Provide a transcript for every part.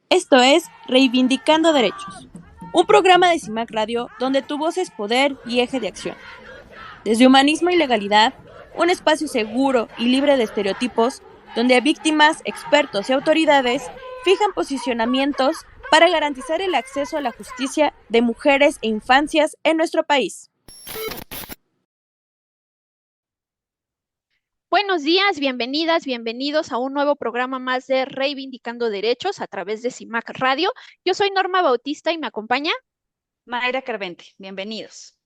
Esto es Reivindicando Derechos, un programa de CIMAC Radio donde tu voz es poder y eje de acción. Desde humanismo y legalidad, un espacio seguro y libre de estereotipos, donde víctimas, expertos y autoridades fijan posicionamientos para garantizar el acceso a la justicia de mujeres e infancias en nuestro país. Buenos días, bienvenidas, bienvenidos a un nuevo programa más de Reivindicando Derechos a través de CIMAC Radio. Yo soy Norma Bautista y me acompaña, Mayra Carvente, bienvenidos.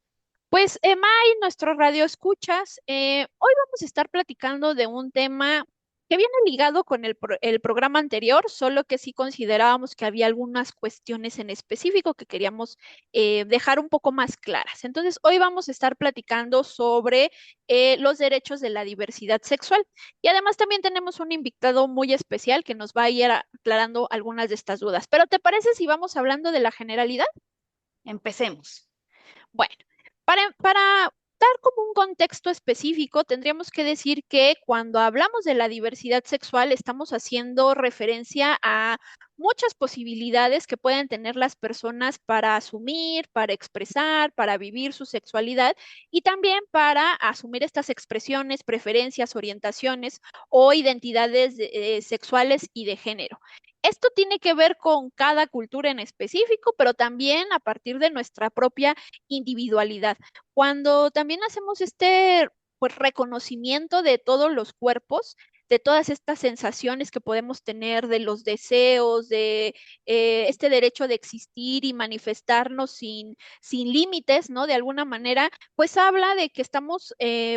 pues, May, nuestro radio escuchas. Hoy vamos a estar platicando de un tema que viene ligado con el programa anterior, solo que sí considerábamos que había algunas cuestiones en específico que queríamos dejar un poco más claras. Entonces, hoy vamos a estar platicando sobre los derechos de la diversidad sexual. Y además también tenemos un invitado muy especial que nos va a ir aclarando algunas de estas dudas. Pero ¿te parece si vamos hablando de la generalidad? Empecemos. Bueno, para dar como un contexto específico, tendríamos que decir que cuando hablamos de la diversidad sexual, estamos haciendo referencia a muchas posibilidades que pueden tener las personas para asumir, para expresar, para vivir su sexualidad y también para asumir estas expresiones, preferencias, orientaciones o identidades sexuales y de género. Esto tiene que ver con cada cultura en específico, pero también a partir de nuestra propia individualidad. Cuando también hacemos este pues, reconocimiento de todos los cuerpos, de todas estas sensaciones que podemos tener, de los deseos, de este derecho de existir y manifestarnos sin límites, ¿no? De alguna manera, pues habla de que estamos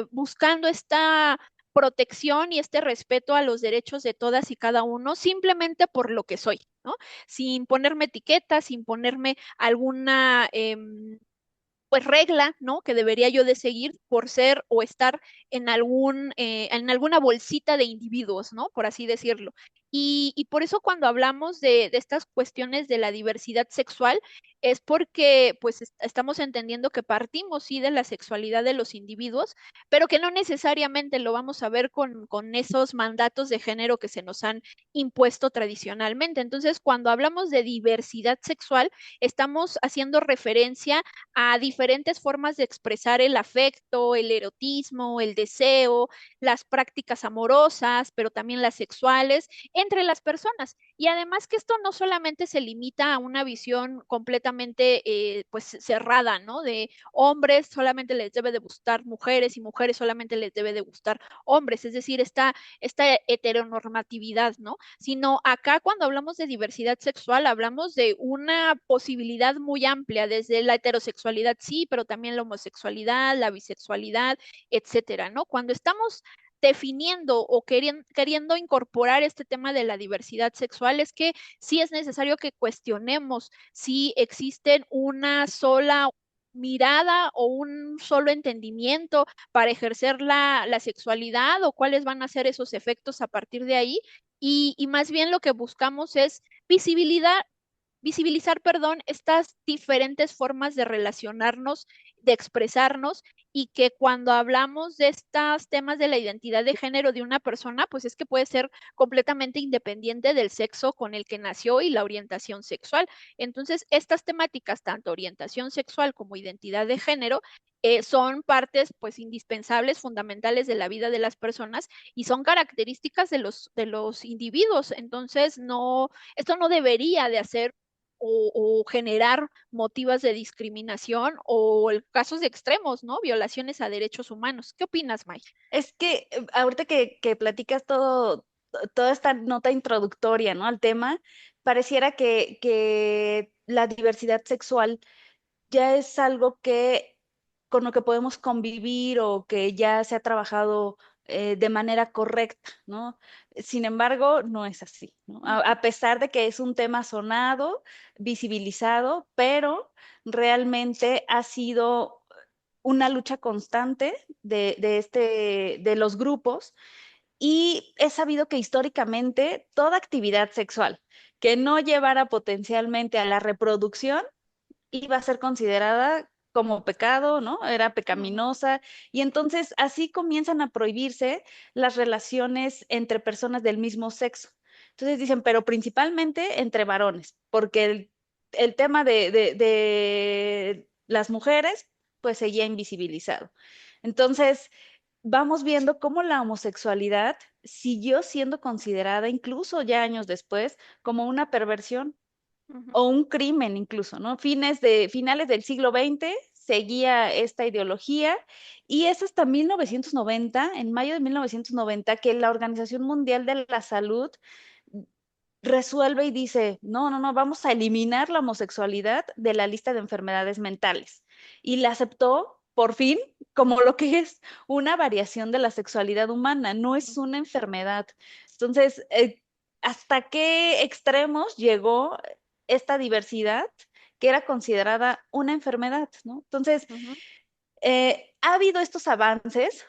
buscando esta protección y este respeto a los derechos de todas y cada uno simplemente por lo que soy, ¿no? Sin ponerme etiquetas, sin ponerme alguna pues regla, ¿no? Que debería yo de seguir por ser o estar en alguna bolsita de individuos, ¿no? Por así decirlo. Y por eso cuando hablamos de estas cuestiones de la diversidad sexual, es porque pues estamos entendiendo que partimos, sí, de la sexualidad de los individuos, pero que no necesariamente lo vamos a ver con esos mandatos de género que se nos han impuesto tradicionalmente. Entonces, cuando hablamos de diversidad sexual, estamos haciendo referencia a diferentes formas de expresar el afecto, el erotismo, el deseo, las prácticas amorosas, pero también las sexuales entre las personas. Y además que esto no solamente se limita a una visión completamente pues cerrada, ¿no? De hombres solamente les debe de gustar mujeres y mujeres solamente les debe de gustar hombres, es decir, esta heteronormatividad, ¿no? Sino acá cuando hablamos de diversidad sexual hablamos de una posibilidad muy amplia, desde la heterosexualidad, sí, pero también la homosexualidad, la bisexualidad, etcétera, ¿no? Cuando estamos definiendo o queriendo incorporar este tema de la diversidad sexual, es que sí es necesario que cuestionemos si existen una sola mirada o un solo entendimiento para ejercer la sexualidad o cuáles van a ser esos efectos a partir de ahí. Y más bien lo que buscamos es visibilidad, visibilizar, perdón, estas diferentes formas de relacionarnos, de expresarnos y que cuando hablamos de estos temas de la identidad de género de una persona, pues es que puede ser completamente independiente del sexo con el que nació y la orientación sexual. Entonces, estas temáticas, tanto orientación sexual como identidad de género, son partes pues indispensables, fundamentales de la vida de las personas y son características de los individuos. Entonces, no, esto no debería de hacer o generar motivos de discriminación o casos de extremos, ¿no? Violaciones a derechos humanos. ¿Qué opinas, May? Es que ahorita que platicas toda esta nota introductoria, ¿no? Al tema, pareciera que la diversidad sexual ya es algo que con lo que podemos convivir o que ya se ha trabajado de manera correcta, ¿no? Sin embargo, no es así, ¿no? A pesar de que es un tema sonado, visibilizado, pero realmente ha sido una lucha constante de los grupos y he sabido que históricamente toda actividad sexual que no llevara potencialmente a la reproducción iba a ser considerada como pecado, ¿no? Era pecaminosa. Y entonces así comienzan a prohibirse las relaciones entre personas del mismo sexo. Entonces dicen, pero principalmente entre varones, porque el tema de las mujeres, pues seguía invisibilizado. Entonces, vamos viendo cómo la homosexualidad siguió siendo considerada, incluso ya años después, como una perversión Ujú. o un crimen incluso, ¿no? Finales del siglo XX seguía esta ideología y es hasta 1990, en mayo de 1990, que la Organización Mundial de la Salud resuelve y dice, no, no, no, vamos a eliminar la homosexualidad de la lista de enfermedades mentales. Y la aceptó, por fin, como lo que es una variación de la sexualidad humana, no es una enfermedad. Entonces, ¿hasta qué extremos llegó esta diversidad que era considerada una enfermedad, ¿no? Entonces, Ujú. ha habido estos avances,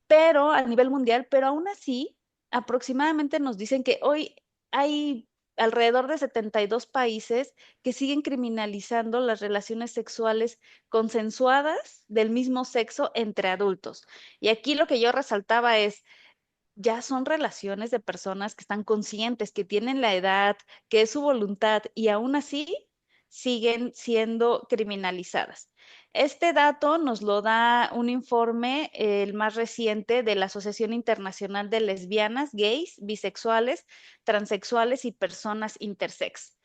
pero a nivel mundial, pero aún así, aproximadamente nos dicen que hoy hay alrededor de 72 países que siguen criminalizando las relaciones sexuales consensuadas del mismo sexo entre adultos. Y aquí lo que yo resaltaba es, ya son relaciones de personas que están conscientes, que tienen la edad, que es su voluntad y aún así siguen siendo criminalizadas. Este dato nos lo da un informe, el más reciente, de la Asociación Internacional de Lesbianas, Gays, Bisexuales, Transexuales y Personas Intersex.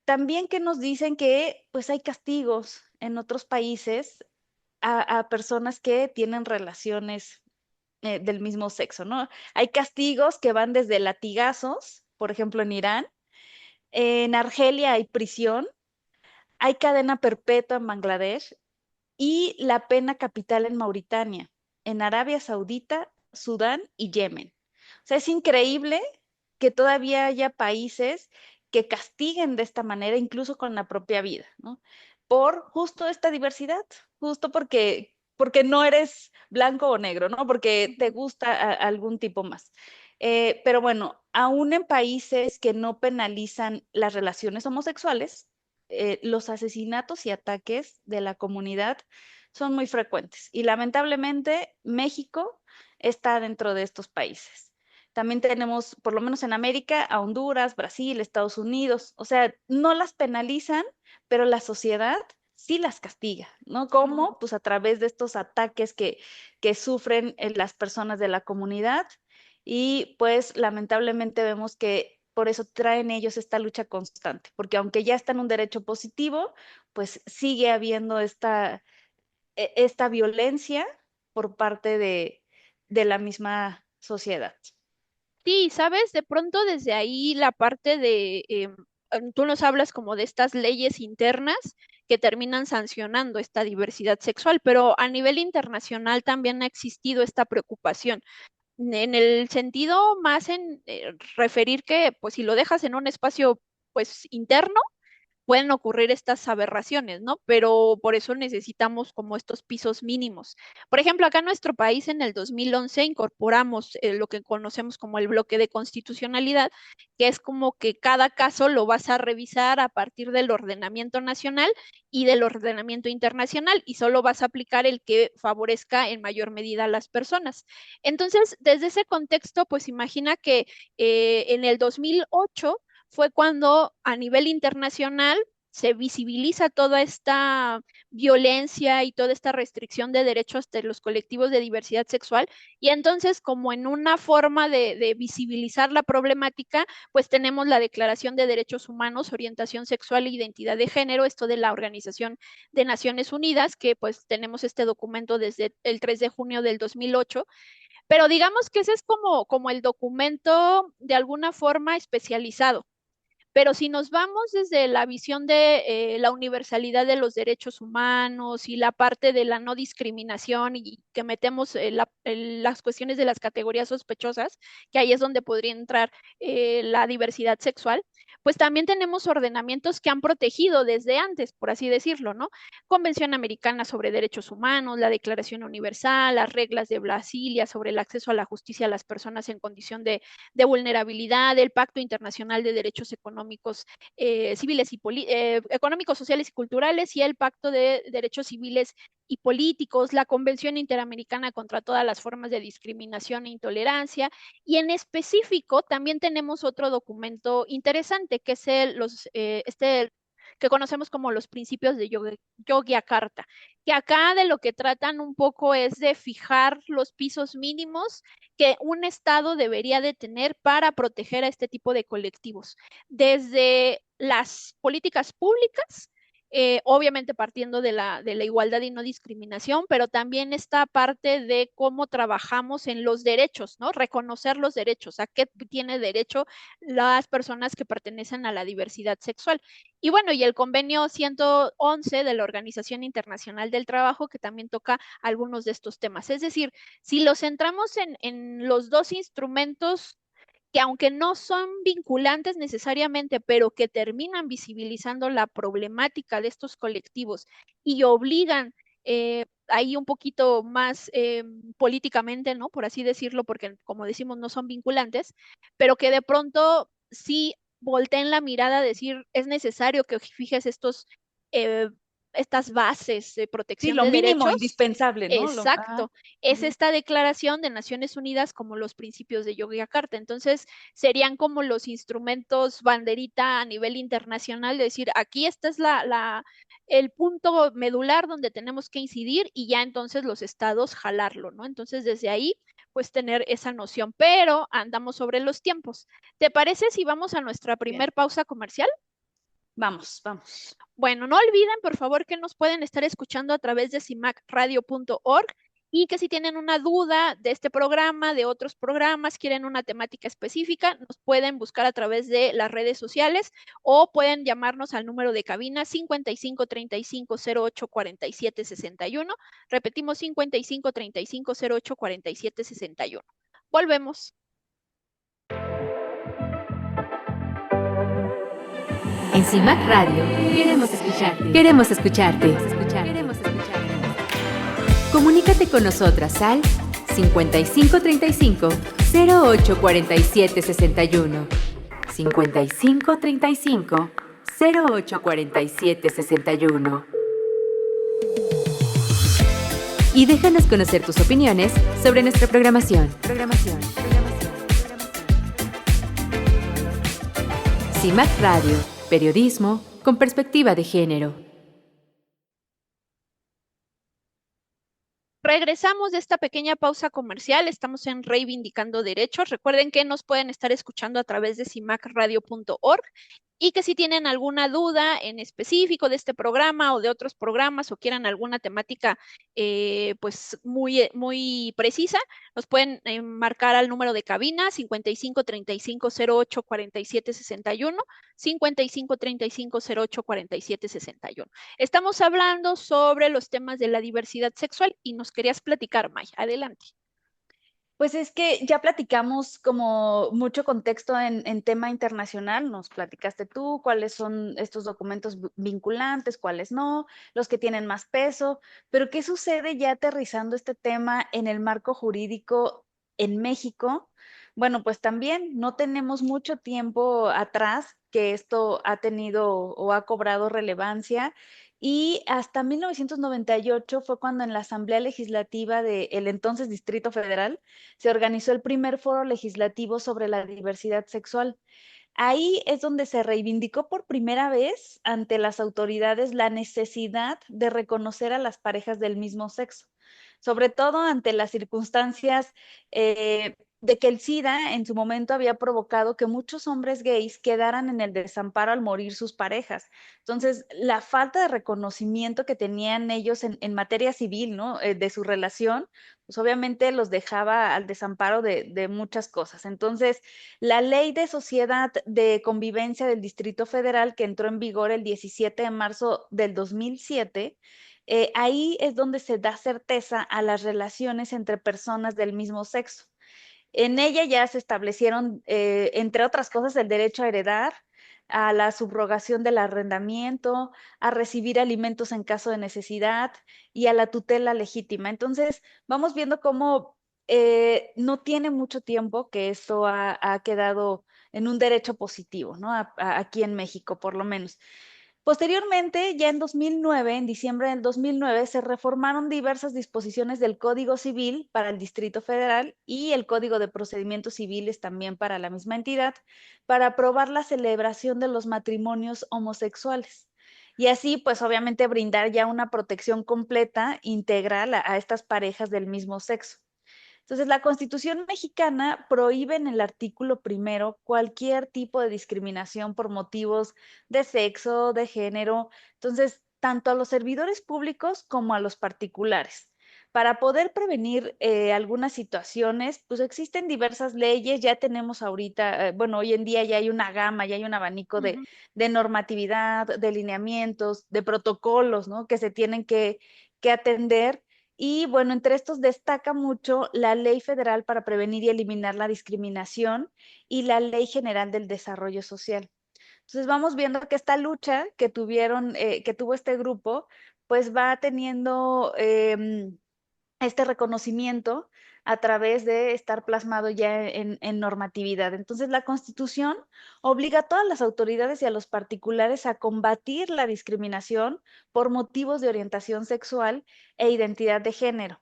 También que nos dicen que pues hay castigos en otros países a personas que tienen relaciones del mismo sexo, ¿no? Hay castigos que van desde latigazos, por ejemplo, en Irán. En Argelia hay prisión, hay cadena perpetua en Bangladesh y la pena capital en Mauritania, en Arabia Saudita, Sudán y Yemen. O sea, es increíble que todavía haya países que castiguen de esta manera, incluso con la propia vida, ¿no? Por justo esta diversidad, justo porque no eres blanco o negro, ¿no? Porque te gusta algún tipo más. Pero bueno, aún en países que no penalizan las relaciones homosexuales, los asesinatos y ataques de la comunidad son muy frecuentes y lamentablemente México está dentro de estos países. También tenemos, por lo menos en América, a Honduras, Brasil, Estados Unidos. O sea, no las penalizan, pero la sociedad sí las castiga, ¿no? Ujú. ¿Cómo? Pues a través de estos ataques que sufren las personas de la comunidad y pues lamentablemente vemos que por eso traen ellos esta lucha constante, porque aunque ya está en un derecho positivo, pues sigue habiendo esta violencia por parte de la misma sociedad. Sí, sabes, de pronto desde ahí la parte de, tú nos hablas como de estas leyes internas que terminan sancionando esta diversidad sexual, pero a nivel internacional también ha existido esta preocupación en el sentido más en referir que, pues si lo dejas en un espacio, pues interno, pueden ocurrir estas aberraciones, ¿no? Pero por eso necesitamos como estos pisos mínimos. Por ejemplo, acá en nuestro país en el 2011 incorporamos lo que conocemos como el bloque de constitucionalidad, que es como que cada caso lo vas a revisar a partir del ordenamiento nacional y del ordenamiento internacional y solo vas a aplicar el que favorezca en mayor medida a las personas. Entonces, desde ese contexto, pues imagina que en el 2008 fue cuando a nivel internacional se visibiliza toda esta violencia y toda esta restricción de derechos de los colectivos de diversidad sexual. Y entonces, como en una forma de visibilizar la problemática, pues tenemos la Declaración de Derechos Humanos, Orientación Sexual e Identidad de Género, esto de la Organización de Naciones Unidas, que pues tenemos este documento desde el 3 de junio del 2008, pero digamos que ese es como el documento de alguna forma especializado. Pero si nos vamos desde la visión de la universalidad de los derechos humanos y la parte de la no discriminación y que metemos las cuestiones de las categorías sospechosas, que ahí es donde podría entrar la diversidad sexual, pues también tenemos ordenamientos que han protegido desde antes, por así decirlo, ¿no? Convención Americana sobre Derechos Humanos, la Declaración Universal, las reglas de Brasilia sobre el acceso a la justicia a las personas en condición de vulnerabilidad, el Pacto Internacional de Derechos Económicos, Civiles y Económicos, Sociales y Culturales, y el Pacto de Derechos Civiles y Políticos, la Convención Interamericana contra todas las formas de discriminación e intolerancia, y en específico también tenemos otro documento interesante que es que conocemos como los principios de Yogyakarta, que acá de lo que tratan un poco es de fijar los pisos mínimos que un Estado debería de tener para proteger a este tipo de colectivos, desde las políticas públicas, obviamente partiendo de la igualdad y no discriminación, pero también esta parte de cómo trabajamos en los derechos, ¿no? Reconocer los derechos, a qué tiene derecho las personas que pertenecen a la diversidad sexual. Y bueno, y el convenio 111 de la Organización Internacional del Trabajo, que también toca algunos de estos temas. Es decir, si los centramos en los dos instrumentos que aunque no son vinculantes necesariamente, pero que terminan visibilizando la problemática de estos colectivos y obligan ahí un poquito más políticamente, ¿no? Por así decirlo, porque como decimos, no son vinculantes, pero que de pronto sí volteen la mirada a decir, es necesario que fijes eh, estas bases de Sí, protección lo de mínimo derechos. indispensable, ¿no? Exacto, es Ujú. esta declaración de Naciones Unidas como los principios de Yogyakarta. Entonces, serían como los instrumentos banderita a nivel internacional, de decir, aquí esta es el punto medular donde tenemos que incidir y ya entonces los estados jalarlo, ¿no? Entonces, desde ahí, pues tener esa noción, pero andamos sobre los tiempos. ¿Te parece si vamos a nuestra Bien, primer pausa comercial? vamos, vamos. Bueno, no olviden, por favor, que nos pueden estar escuchando a través de cimacradio.org y que si tienen una duda de este programa, de otros programas, quieren una temática específica, nos pueden buscar a través de las redes sociales o pueden llamarnos al número de cabina 55 35 08 47 61. Repetimos 55 35 08 47 61. Volvemos. En CIMAC Radio queremos escucharte. Queremos escucharte. Queremos escucharte. Comunícate con nosotras al 5535 08 47 61. 5535 08 47 61. Y déjanos conocer tus opiniones sobre nuestra programación. CIMAC Radio, periodismo con perspectiva de género. Regresamos de esta pequeña pausa comercial. Estamos en Reivindicando Derechos. Recuerden que nos pueden estar escuchando a través de cimacradio.org y que si tienen alguna duda en específico de este programa o de otros programas o quieran alguna temática pues muy precisa, nos pueden marcar al número de cabina 55 35 08 47 61, 55 35 08 47 61. Estamos hablando sobre los temas de la diversidad sexual y nos querías platicar, Maya. Adelante. Pues es que ya platicamos como mucho contexto en tema internacional, nos platicaste tú cuáles son estos documentos vinculantes, cuáles no, los que tienen más peso, pero ¿qué sucede ya aterrizando este tema en el marco jurídico en México? Bueno, pues también no tenemos mucho tiempo atrás que esto ha tenido o ha cobrado relevancia. Y hasta 1998 fue cuando en la Asamblea Legislativa del entonces Distrito Federal se organizó el primer foro legislativo sobre la diversidad sexual. Ahí es donde se reivindicó por primera vez ante las autoridades la necesidad de reconocer a las parejas del mismo sexo, sobre todo ante las circunstancias de que el SIDA en su momento había provocado que muchos hombres gays quedaran en el desamparo al morir sus parejas. Entonces, la falta de reconocimiento que tenían ellos en materia civil, ¿no? De su relación, pues obviamente los dejaba al desamparo de muchas cosas. Entonces, la Ley de Sociedad de Convivencia del Distrito Federal, que entró en vigor el 17 de marzo del 2007, ahí es donde se da certeza a las relaciones entre personas del mismo sexo. En ella ya se establecieron, entre otras cosas, el derecho a heredar, a la subrogación del arrendamiento, a recibir alimentos en caso de necesidad y a la tutela legítima. Entonces, vamos viendo cómo no tiene mucho tiempo que esto ha quedado en un derecho positivo, ¿no? Aquí en México, por lo menos. Posteriormente, ya en 2009, en diciembre del 2009, se reformaron diversas disposiciones del Código Civil para el Distrito Federal y el Código de Procedimientos Civiles también para la misma entidad, para aprobar la celebración de los matrimonios homosexuales. Y así, pues obviamente brindar ya una protección completa, integral a estas parejas del mismo sexo. Entonces, la Constitución mexicana prohíbe en el artículo primero cualquier tipo de discriminación por motivos de sexo, de género, entonces, tanto a los servidores públicos como a los particulares. Para poder prevenir algunas situaciones, pues existen diversas leyes, ya tenemos ahorita, bueno, hoy en día ya hay una gama, ya hay un abanico de normatividad, de lineamientos, de protocolos, ¿no? Que se tienen que atender. Y bueno, entre estos destaca mucho la Ley Federal para Prevenir y Eliminar la Discriminación y la Ley General del Desarrollo Social. Entonces vamos viendo que esta lucha que que tuvo este grupo, pues va teniendo este reconocimiento a través de estar plasmado ya en normatividad. Entonces, la Constitución obliga a todas las autoridades y a los particulares a combatir la discriminación por motivos de orientación sexual e identidad de género.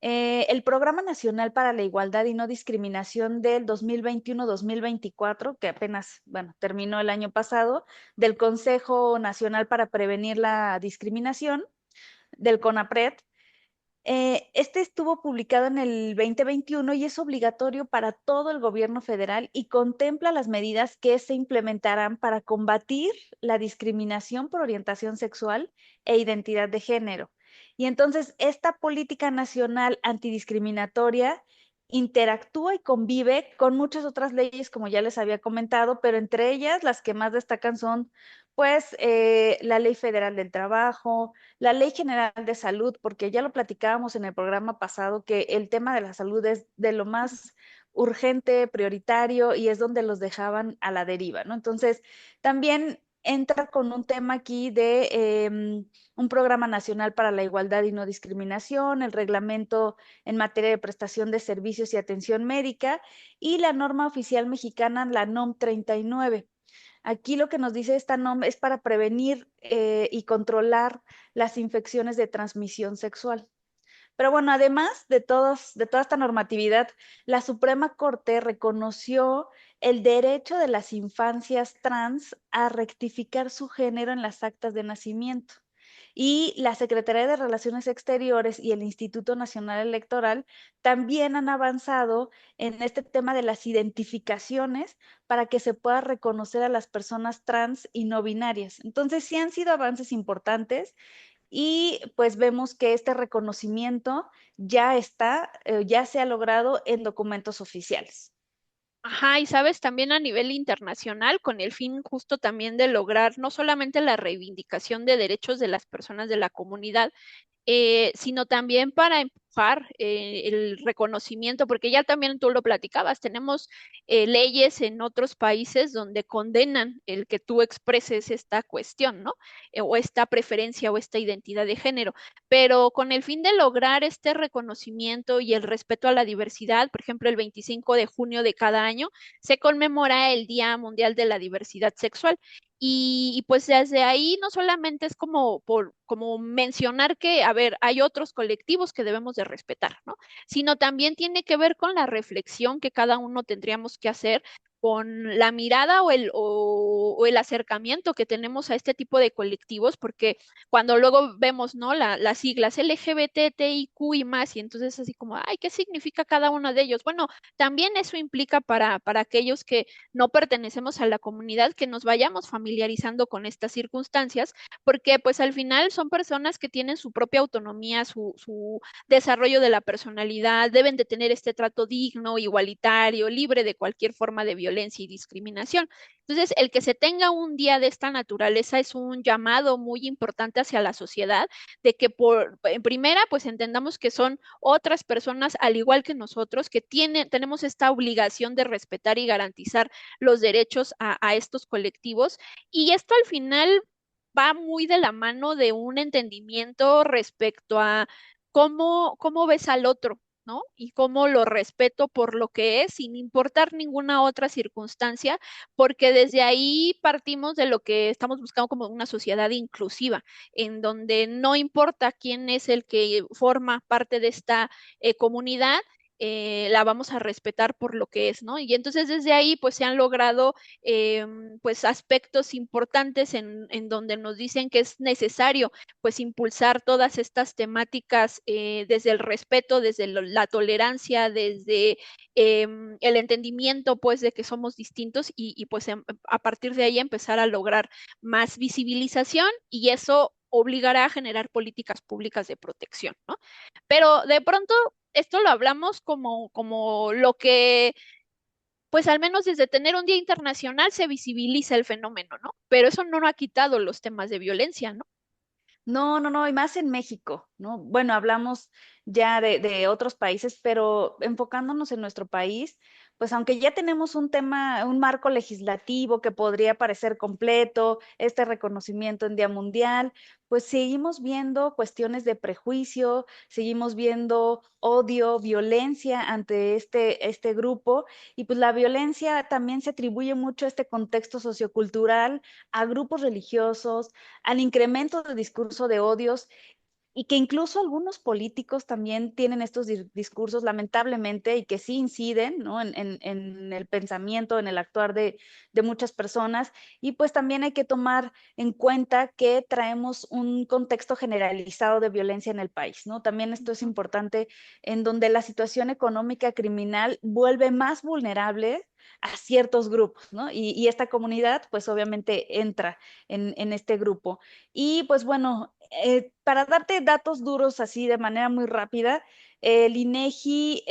El Programa Nacional para la Igualdad y No Discriminación del 2021-2024, que apenas, bueno, terminó el año pasado, del Consejo Nacional para Prevenir la Discriminación, del CONAPRED, este estuvo publicado en el 2021 y es obligatorio para todo el gobierno federal y contempla las medidas que se implementarán para combatir la discriminación por orientación sexual e identidad de género. Y entonces esta política nacional antidiscriminatoria interactúa y convive con muchas otras leyes, como ya les había comentado, pero entre ellas las que más destacan son, pues, la Ley Federal del Trabajo, la Ley General de Salud, porque ya lo platicábamos en el programa pasado, que el tema de la salud es de lo más urgente, prioritario, y es donde los dejaban a la deriva, ¿no? Entonces, también entra con un tema aquí de un programa nacional para la igualdad y no discriminación, el reglamento en materia de prestación de servicios y atención médica y la norma oficial mexicana, la NOM 39. Aquí lo que nos dice esta norma es para prevenir y controlar las infecciones de transmisión sexual. Pero bueno, además de toda esta normatividad, la Suprema Corte reconoció el derecho de las infancias trans a rectificar su género en las actas de nacimiento. Y la Secretaría de Relaciones Exteriores y el Instituto Nacional Electoral también han avanzado en este tema de las identificaciones para que se pueda reconocer a las personas trans y no binarias. Entonces, sí han sido avances importantes y pues vemos que este reconocimiento ya está, ya se ha logrado en documentos oficiales. Ajá, y sabes, también a nivel internacional, con el fin justo también de lograr no solamente la reivindicación de derechos de las personas de la comunidad, sino también para empujar el reconocimiento, porque ya también tú lo platicabas, tenemos leyes en otros países donde condenan el que tú expreses esta cuestión, ¿no? O esta preferencia o esta identidad de género, pero con el fin de lograr este reconocimiento y el respeto a la diversidad, por ejemplo, el 25 de junio de cada año se conmemora el Día Mundial de la Diversidad Sexual. Y pues desde ahí no solamente es como mencionar que, a ver, hay otros colectivos que debemos de respetar, ¿no? Sino también tiene que ver con la reflexión que cada uno tendríamos que hacer con la mirada o el acercamiento que tenemos a este tipo de colectivos, porque cuando luego vemos, ¿no? Las siglas LGBTIQ y más, y entonces así como, ay, ¿qué significa cada uno de ellos? Bueno, también eso implica para aquellos que no pertenecemos a la comunidad, que nos vayamos familiarizando con estas circunstancias, porque pues al final son personas que tienen su propia autonomía, su desarrollo de la personalidad, deben de tener este trato digno, igualitario, libre de cualquier forma de violencia violencia y discriminación. Entonces, el que se tenga un día de esta naturaleza es un llamado muy importante hacia la sociedad, de que en primera, pues entendamos que son otras personas, al igual que nosotros, que tenemos esta obligación de respetar y garantizar los derechos a estos colectivos. Y esto al final va muy de la mano de un entendimiento respecto a cómo ves al otro, ¿no? Y cómo lo respeto por lo que es, sin importar ninguna otra circunstancia, porque desde ahí partimos de lo que estamos buscando como una sociedad inclusiva, en donde no importa quién es el que forma parte de esta comunidad, la vamos a respetar por lo que es, ¿no? Y entonces desde ahí pues se han logrado pues aspectos importantes en donde nos dicen que es necesario pues impulsar todas estas temáticas desde el respeto, desde la tolerancia, desde el entendimiento pues de que somos distintos y pues a partir de ahí empezar a lograr más visibilización y eso obligará a generar políticas públicas de protección, ¿no? Pero de pronto esto lo hablamos como lo que pues al menos desde tener un día internacional se visibiliza el fenómeno, ¿no? Pero eso no ha quitado los temas de violencia, ¿no? No, no, no, y más en México, ¿no? Bueno, hablamos ya de otros países, pero enfocándonos en nuestro país, pues aunque ya tenemos un tema, un marco legislativo que podría parecer completo, este reconocimiento en Día Mundial, pues seguimos viendo cuestiones de prejuicio, seguimos viendo odio, violencia ante este grupo, y pues la violencia también se atribuye mucho a este contexto sociocultural, a grupos religiosos, al incremento del discurso de odios y que incluso algunos políticos también tienen estos discursos lamentablemente y que sí inciden, ¿no? en el pensamiento, en el actuar de muchas personas. Y pues también hay que tomar en cuenta que traemos un contexto generalizado de violencia en el país, ¿no? También esto es importante en donde la situación económica criminal vuelve más vulnerable a ciertos grupos, ¿no? Y esta comunidad pues obviamente entra en este grupo. Y pues bueno, para darte datos duros así de manera muy rápida, el INEGI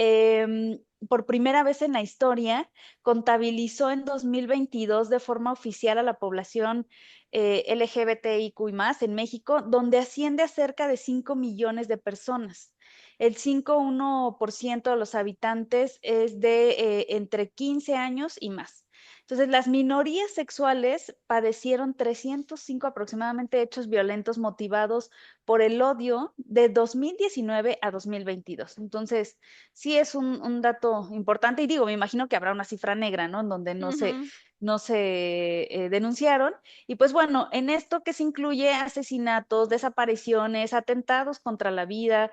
por primera vez en la historia contabilizó en 2022 de forma oficial a la población LGBTIQ y más en México, donde asciende a cerca de 5 millones de personas. El 5,1% de los habitantes es de entre 15 años y más. Entonces, las minorías sexuales padecieron 305 aproximadamente hechos violentos motivados por el odio de 2019 a 2022. Entonces, sí es un dato importante y digo, me imagino que habrá una cifra negra, ¿no? En donde no se denunciaron. Y pues bueno, en esto que se incluye asesinatos, desapariciones, atentados contra la vida,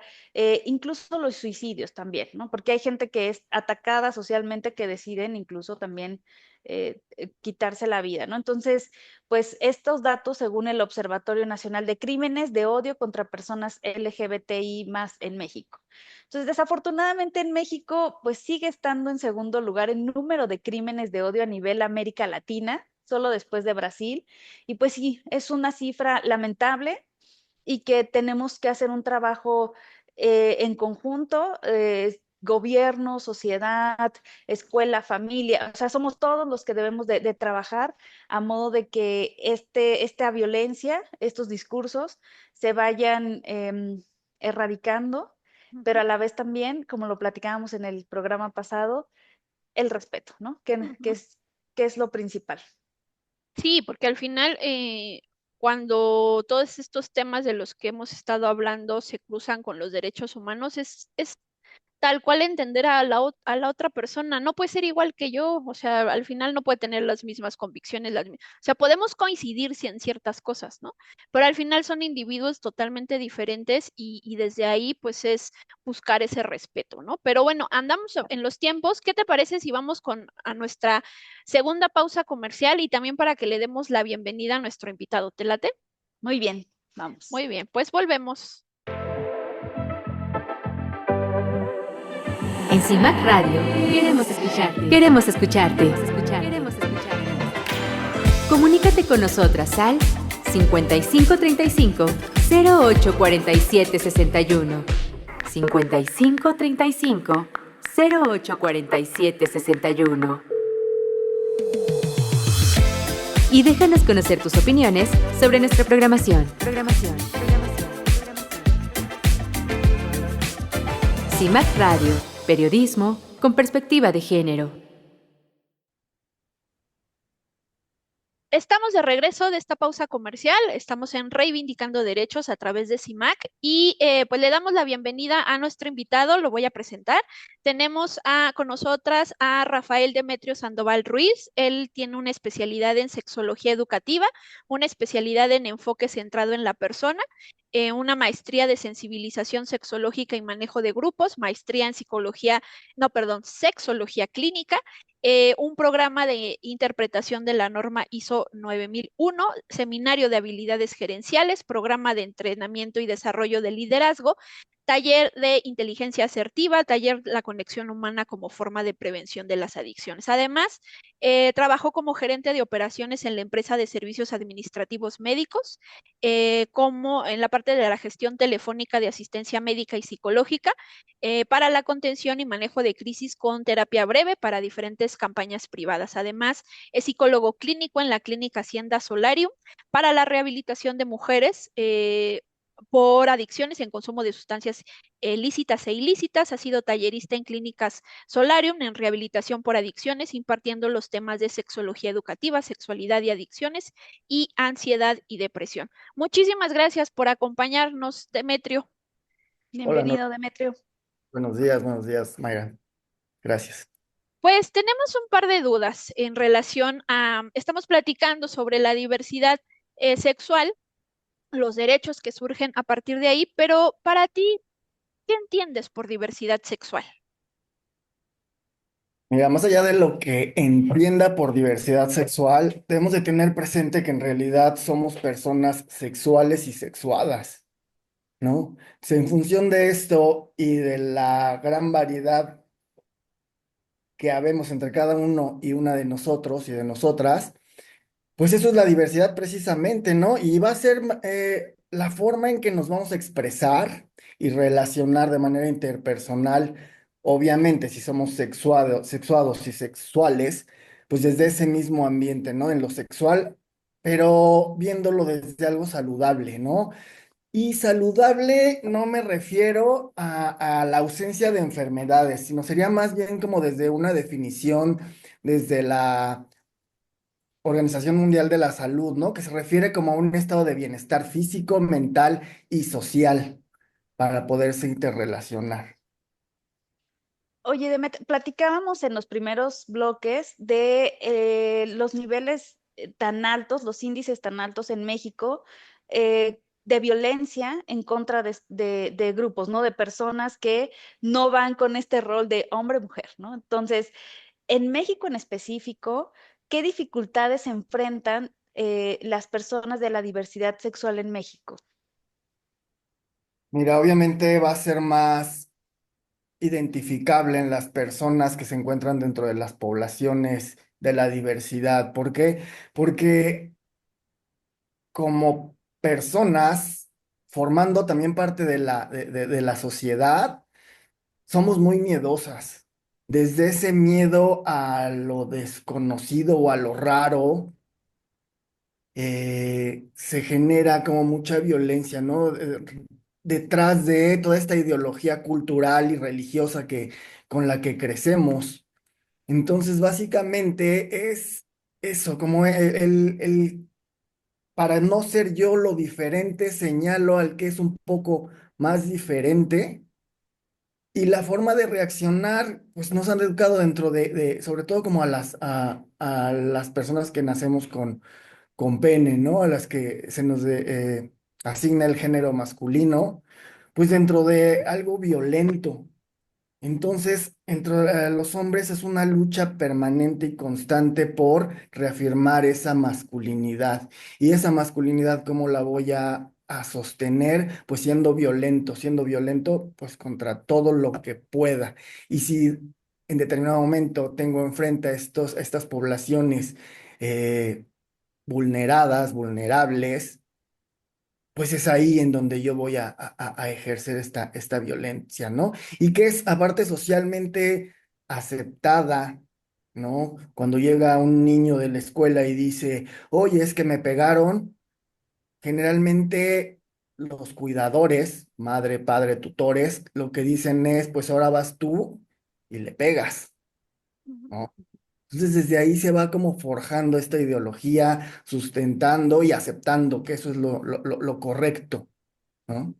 incluso los suicidios también, ¿no? Porque hay gente que es atacada socialmente que deciden incluso también quitarse la vida, ¿no? Entonces, pues estos datos, según el Observatorio Nacional de Crímenes de Odio contra Personas LGBTI más en México. Entonces, desafortunadamente en México, pues sigue estando en segundo lugar en número de crímenes de odio a nivel América Latina, solo después de Brasil. Y pues sí, es una cifra lamentable y que tenemos que hacer un trabajo en conjunto, gobierno, sociedad, escuela, familia, o sea, somos todos los que debemos de trabajar a modo de que esta violencia, estos discursos se vayan erradicando, pero a la vez también, como lo platicábamos en el programa pasado, el respeto, ¿no? Que es lo principal. Sí, porque al final, cuando todos estos temas de los que hemos estado hablando se cruzan con los derechos humanos, es tal cual entender a la otra persona. No puede ser igual que yo, o sea, al final no puede tener las mismas convicciones, o sea, podemos coincidir en ciertas cosas, ¿no? Pero al final son individuos totalmente diferentes y desde ahí pues es buscar ese respeto, ¿no? Pero bueno, andamos en los tiempos. ¿Qué te parece si vamos a nuestra segunda pausa comercial y también para que le demos la bienvenida a nuestro invitado? ¿Te late? Muy bien, vamos. Muy bien, pues volvemos. En CIMAC Radio queremos escucharte. Queremos escucharte. Comunícate con nosotras al 5535 0847 61. 5535 0847 61. y déjanos conocer tus opiniones sobre nuestra programación. CIMAC Radio, periodismo con perspectiva de género. Estamos de regreso de esta pausa comercial, estamos en Reivindicando Derechos a través de CIMAC y pues le damos la bienvenida a nuestro invitado, lo voy a presentar. Tenemos con nosotras a Rafael Demetrio Sandoval Ruiz, él tiene una especialidad en sexología educativa, una especialidad en enfoque centrado en la persona, una maestría de sensibilización sexológica y manejo de grupos, maestría en psicología, no, perdón, sexología clínica, un programa de interpretación de la norma ISO 9001, seminario de habilidades gerenciales, programa de entrenamiento y desarrollo de liderazgo, taller de inteligencia asertiva, taller la conexión humana como forma de prevención de las adicciones. Además, trabajó como gerente de operaciones en la empresa de servicios administrativos médicos, como en la parte de la gestión telefónica de asistencia médica y psicológica, para la contención y manejo de crisis con terapia breve para diferentes campañas privadas. Además, es psicólogo clínico en la clínica Hacienda Solarium para la rehabilitación de mujeres por adicciones en consumo de sustancias lícitas e ilícitas. Ha sido tallerista en clínicas Solarium en rehabilitación por adicciones, impartiendo los temas de sexología educativa, sexualidad y adicciones y ansiedad y depresión. Muchísimas gracias por acompañarnos, Demetrio. Bienvenido, Demetrio. Buenos días, Mayra. Gracias. Pues tenemos un par de dudas en relación estamos platicando sobre la diversidad sexual, los derechos que surgen a partir de ahí, pero para ti, ¿qué entiendes por diversidad sexual? Mira, más allá de lo que entienda por diversidad sexual, debemos de tener presente que en realidad somos personas sexuales y sexuadas, ¿no? En función de esto y de la gran variedad que habemos entre cada uno y una de nosotros y de nosotras, pues eso es la diversidad precisamente, ¿no? Y va a ser la forma en que nos vamos a expresar y relacionar de manera interpersonal, obviamente, si somos sexuados y sexuales, pues desde ese mismo ambiente, ¿no? En lo sexual, pero viéndolo desde algo saludable, ¿no? Y saludable no me refiero a la ausencia de enfermedades, sino sería más bien como desde una definición, desde la Organización Mundial de la Salud, ¿no? Que se refiere como a un estado de bienestar físico, mental y social para poderse interrelacionar. Oye, platicábamos en los primeros bloques de los niveles tan altos, los índices tan altos en México de violencia en contra de grupos, ¿no? De personas que no van con este rol de hombre-mujer, ¿no? Entonces, en México en específico, ¿qué dificultades enfrentan las personas de la diversidad sexual en México? Mira, obviamente va a ser más identificable en las personas que se encuentran dentro de las poblaciones de la diversidad. ¿Por qué? Porque como personas, formando también parte de la sociedad, somos muy miedosas. Desde ese miedo a lo desconocido o a lo raro, se genera como mucha violencia, ¿no? Detrás de toda esta ideología cultural y religiosa con la que crecemos. Entonces, básicamente es eso, como para no ser yo lo diferente, señalo al que es un poco más diferente. Y la forma de reaccionar, pues nos han educado dentro sobre todo como a las personas que nacemos con pene, ¿no? A las que se nos asigna el género masculino, pues dentro de algo violento. Entonces, entre los hombres es una lucha permanente y constante por reafirmar esa masculinidad. Y esa masculinidad, ¿cómo la voy a sostener? Pues siendo violento, pues contra todo lo que pueda. Y si en determinado momento tengo enfrente a estas poblaciones vulneradas, vulnerables, pues es ahí en donde yo voy a ejercer esta violencia, ¿no? Y que es aparte socialmente aceptada ¿no? Cuando llega un niño de la escuela y dice, oye, es que me pegaron, generalmente los cuidadores, madre, padre, tutores, lo que dicen es, pues ahora vas tú y le pegas, Ujú. ¿no? Entonces desde ahí se va como forjando esta ideología, sustentando y aceptando que eso es lo correcto, ¿no?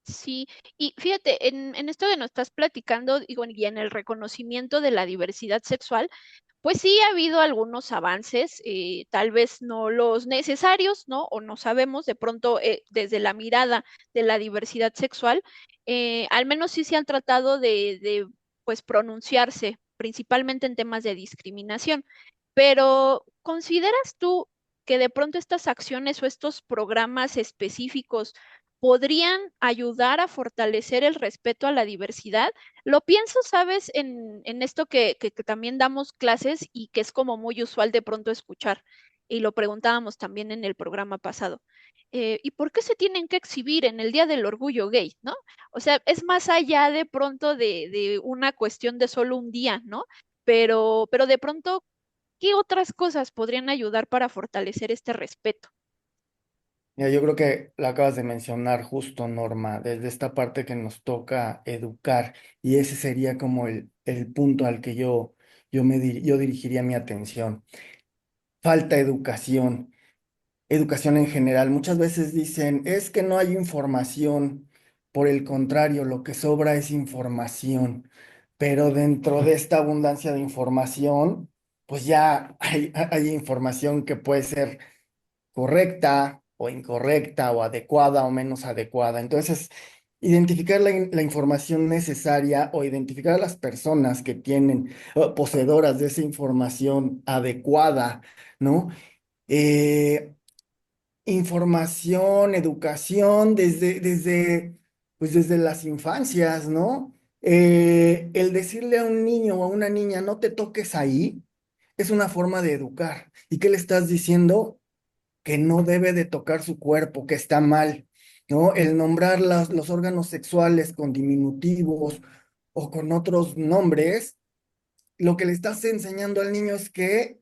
Sí, y fíjate, en esto que nos estás platicando, digo, y en el reconocimiento de la diversidad sexual, pues sí ha habido algunos avances, tal vez no los necesarios, ¿no? O no sabemos, de pronto, desde la mirada de la diversidad sexual, al menos sí se han tratado pues, pronunciarse, principalmente en temas de discriminación. Pero, ¿consideras tú que de pronto estas acciones o estos programas específicos podrían ayudar a fortalecer el respeto a la diversidad? Lo pienso, ¿sabes? En esto que también damos clases y que es como muy usual de pronto escuchar, y lo preguntábamos también en el programa pasado. ¿Y por qué se tienen que exhibir en el Día del Orgullo Gay, ¿no? O sea, es más allá de pronto de una cuestión de solo un día, ¿no? Pero de pronto, ¿qué otras cosas podrían ayudar para fortalecer este respeto? Mira, yo creo que lo acabas de mencionar justo, Norma, desde esta parte que nos toca educar, y ese sería como el punto al que yo dirigiría mi atención. Falta educación, educación en general. Muchas veces dicen, es que no hay información, por el contrario, lo que sobra es información, pero dentro de esta abundancia de información, pues ya hay información que puede ser correcta o incorrecta o adecuada o menos adecuada. Entonces, identificar la información necesaria o identificar a las personas que tienen, poseedoras de esa información adecuada, ¿no? Eh, Información, educación pues desde las infancias, ¿no? El decirle a un niño o a una niña, no te toques ahí, es una forma de educar. ¿Y qué le estás diciendo? Que no debe de tocar su cuerpo, que está mal, ¿no? El nombrar los órganos sexuales con diminutivos o con otros nombres, lo que le estás enseñando al niño es que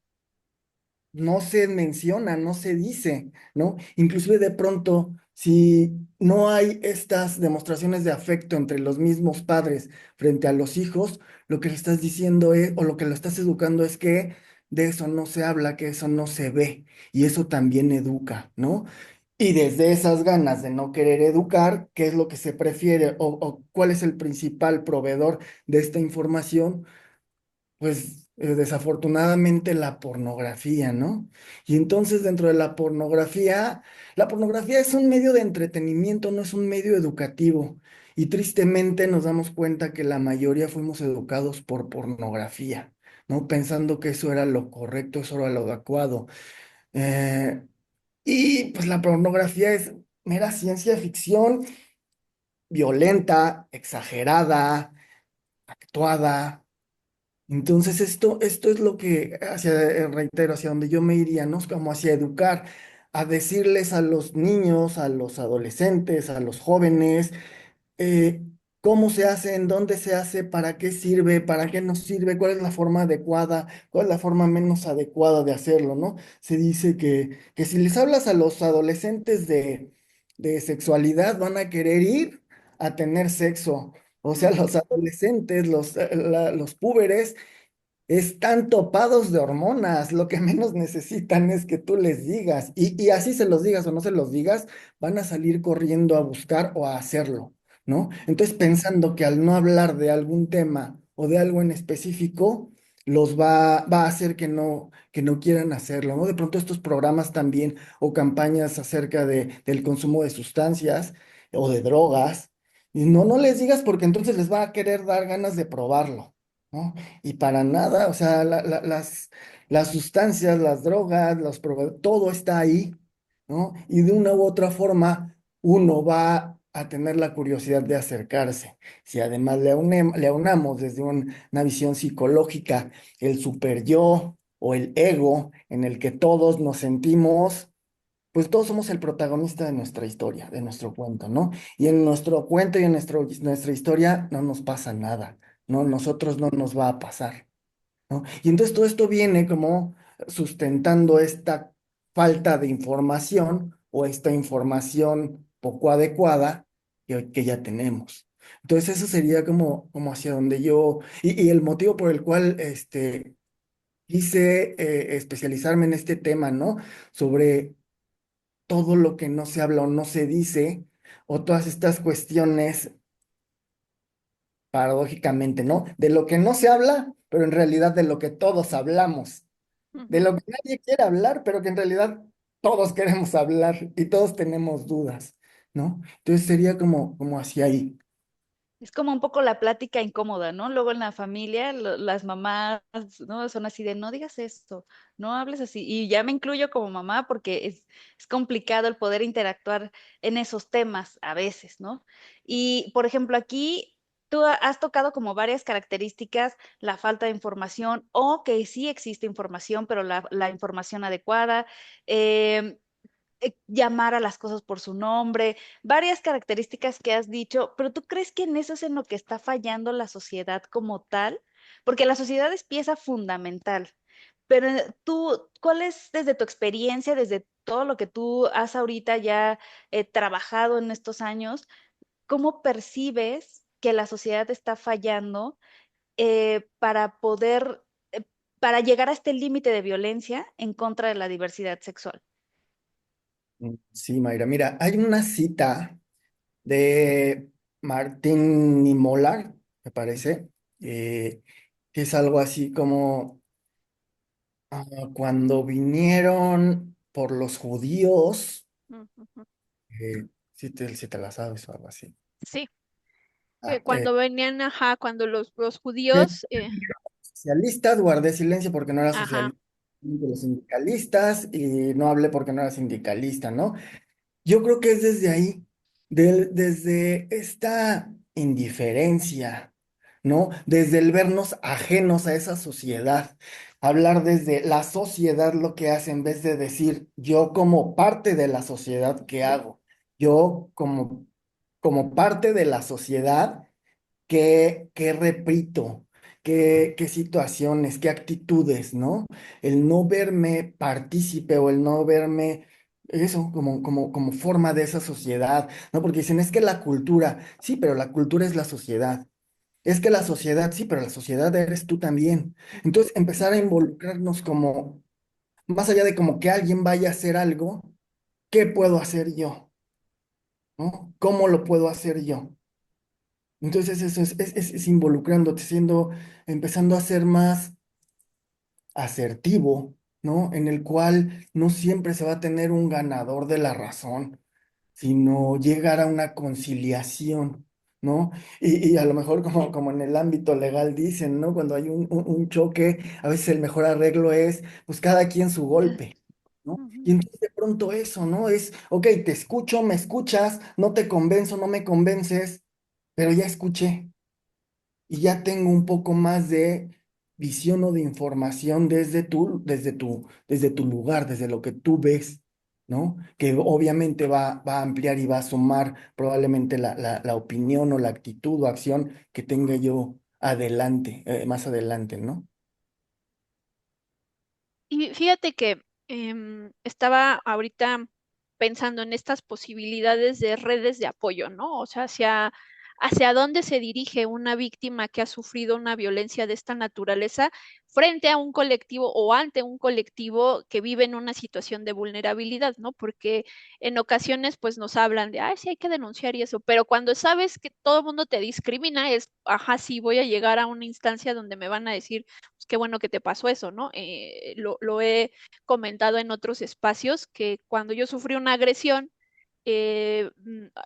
no se menciona, no se dice, ¿no? Inclusive de pronto, si no hay estas demostraciones de afecto entre los mismos padres frente a los hijos, lo que le estás diciendo es, o lo que lo estás educando es que de eso no se habla, que eso no se ve, y eso también educa, ¿no? Y desde esas ganas de no querer educar, ¿qué es lo que se prefiere o cuál es el principal proveedor de esta información? Pues desafortunadamente la pornografía, ¿no? Y entonces dentro de la pornografía es un medio de entretenimiento, no es un medio educativo. Y tristemente nos damos cuenta que la mayoría fuimos educados por pornografía, ¿no? Pensando que eso era lo correcto, eso era lo adecuado. Eh, y pues la pornografía es mera ciencia ficción, violenta, exagerada, actuada. Entonces, esto es lo que, reitero, hacia donde yo me iría, ¿no? Es como hacia educar, a decirles a los niños, a los adolescentes, a los jóvenes, eh, cómo se hace, en dónde se hace, para qué sirve, para qué nos sirve, cuál es la forma adecuada, cuál es la forma menos adecuada de hacerlo, ¿no? Se dice que si les hablas a los adolescentes de sexualidad, van a querer ir a tener sexo. O sea, Ujú. los adolescentes, los púberes, están topados de hormonas, lo que menos necesitan es que tú les digas, y así se los digas o no se los digas, van a salir corriendo a buscar o a hacerlo, ¿no? Entonces, pensando que al no hablar de algún tema o de algo en específico, va a hacer que no quieran hacerlo, ¿no? De pronto estos programas también o campañas acerca del consumo de sustancias o de drogas, y no les digas porque entonces les va a querer dar ganas de probarlo, ¿no? Y para nada, o sea, las sustancias, las drogas, todo está ahí, ¿no? Y de una u otra forma, uno va a tener la curiosidad de acercarse. Si además le aunamos desde una visión psicológica el super yo o el ego en el que todos nos sentimos, pues todos somos el protagonista de nuestra historia, de nuestro cuento, ¿no? Y en nuestro cuento y en nuestra historia no nos pasa nada, ¿no? Nosotros no nos va a pasar. ¿no? Y entonces todo esto viene como sustentando esta falta de información o esta información poco adecuada que ya tenemos. Entonces eso sería como hacia donde yo, y el motivo por el cual quise especializarme en este tema, ¿no? Sobre todo lo que no se habla o no se dice, o todas estas cuestiones paradójicamente, ¿no? De lo que no se habla, pero en realidad de lo que todos hablamos, de Ujú. lo que nadie quiere hablar, pero que en realidad todos queremos hablar y todos tenemos dudas, ¿no? Entonces sería como hacia ahí. Es como un poco la plática incómoda, ¿no? Luego en la familia, las mamás, ¿no? Son así de, no digas esto, no hables así. Y ya me incluyo como mamá porque es complicado el poder interactuar en esos temas a veces, ¿no? Y, por ejemplo, aquí tú has tocado como varias características, la falta de información o que sí existe información, pero la información adecuada. em, Llamar a las cosas por su nombre, varias características que has dicho, pero ¿tú crees que en eso es en lo que está fallando la sociedad como tal? Porque la sociedad es pieza fundamental, pero tú, ¿cuál es desde tu experiencia, desde todo lo que tú has ahorita ya trabajado en estos años, cómo percibes que la sociedad está fallando para poder, para llegar a este límite de violencia en contra de la diversidad sexual? Sí, Mayra, mira, hay una cita de Martín Niemöller, me parece, eh, que es algo así como cuando vinieron por los judíos, Ujú. si te la sabes o algo así. Sí, Ah, cuando venían, ajá, cuando los que judíos, socialistas, guardé silencio porque no era ajá. socialista de los sindicalistas y no hablé porque no era sindicalista, ¿no? Yo creo que es desde ahí, desde esta indiferencia, ¿no? Desde el vernos ajenos a esa sociedad, hablar desde la sociedad lo que hace en vez de decir yo como parte de la sociedad, ¿qué hago? Yo como parte de la sociedad, ¿qué reprito? ¿Qué situaciones, qué actitudes, ¿no? El no verme partícipe o el no verme eso como forma de esa sociedad, ¿no? Porque dicen, es que la cultura, sí, pero la cultura es la sociedad. Es que la sociedad, sí, pero la sociedad eres tú también. Entonces, empezar a involucrarnos como, más allá de como que alguien vaya a hacer algo, ¿qué puedo hacer yo? ¿No? ¿Cómo lo puedo hacer yo? Entonces eso es involucrándote, empezando a ser más asertivo, ¿no? En el cual no siempre se va a tener un ganador de la razón, sino llegar a una conciliación, ¿no? Y a lo mejor como en el ámbito legal dicen, ¿no? Cuando hay un choque, a veces el mejor arreglo es, pues cada quien su golpe, ¿no? Ujú. Y entonces de pronto eso, ¿no? Es, ok, te escucho, me escuchas, no te convenzo, no me convences, pero ya escuché y ya tengo un poco más de visión o de información desde tu lugar, desde lo que tú ves, ¿no? Que obviamente va a ampliar y va a sumar probablemente la opinión o la actitud o acción que tenga yo más adelante, ¿no? Y fíjate que estaba ahorita pensando en estas posibilidades de redes de apoyo, ¿no? O sea, hacia dónde se dirige una víctima que ha sufrido una violencia de esta naturaleza frente a un colectivo o ante un colectivo que vive en una situación de vulnerabilidad, ¿no? Porque en ocasiones pues nos hablan de, ay, sí hay que denunciar y eso, pero cuando sabes que todo el mundo te discrimina es, ajá, sí, voy a llegar a una instancia donde me van a decir pues qué bueno que te pasó eso, ¿no? Lo he comentado en otros espacios que cuando yo sufrí una agresión,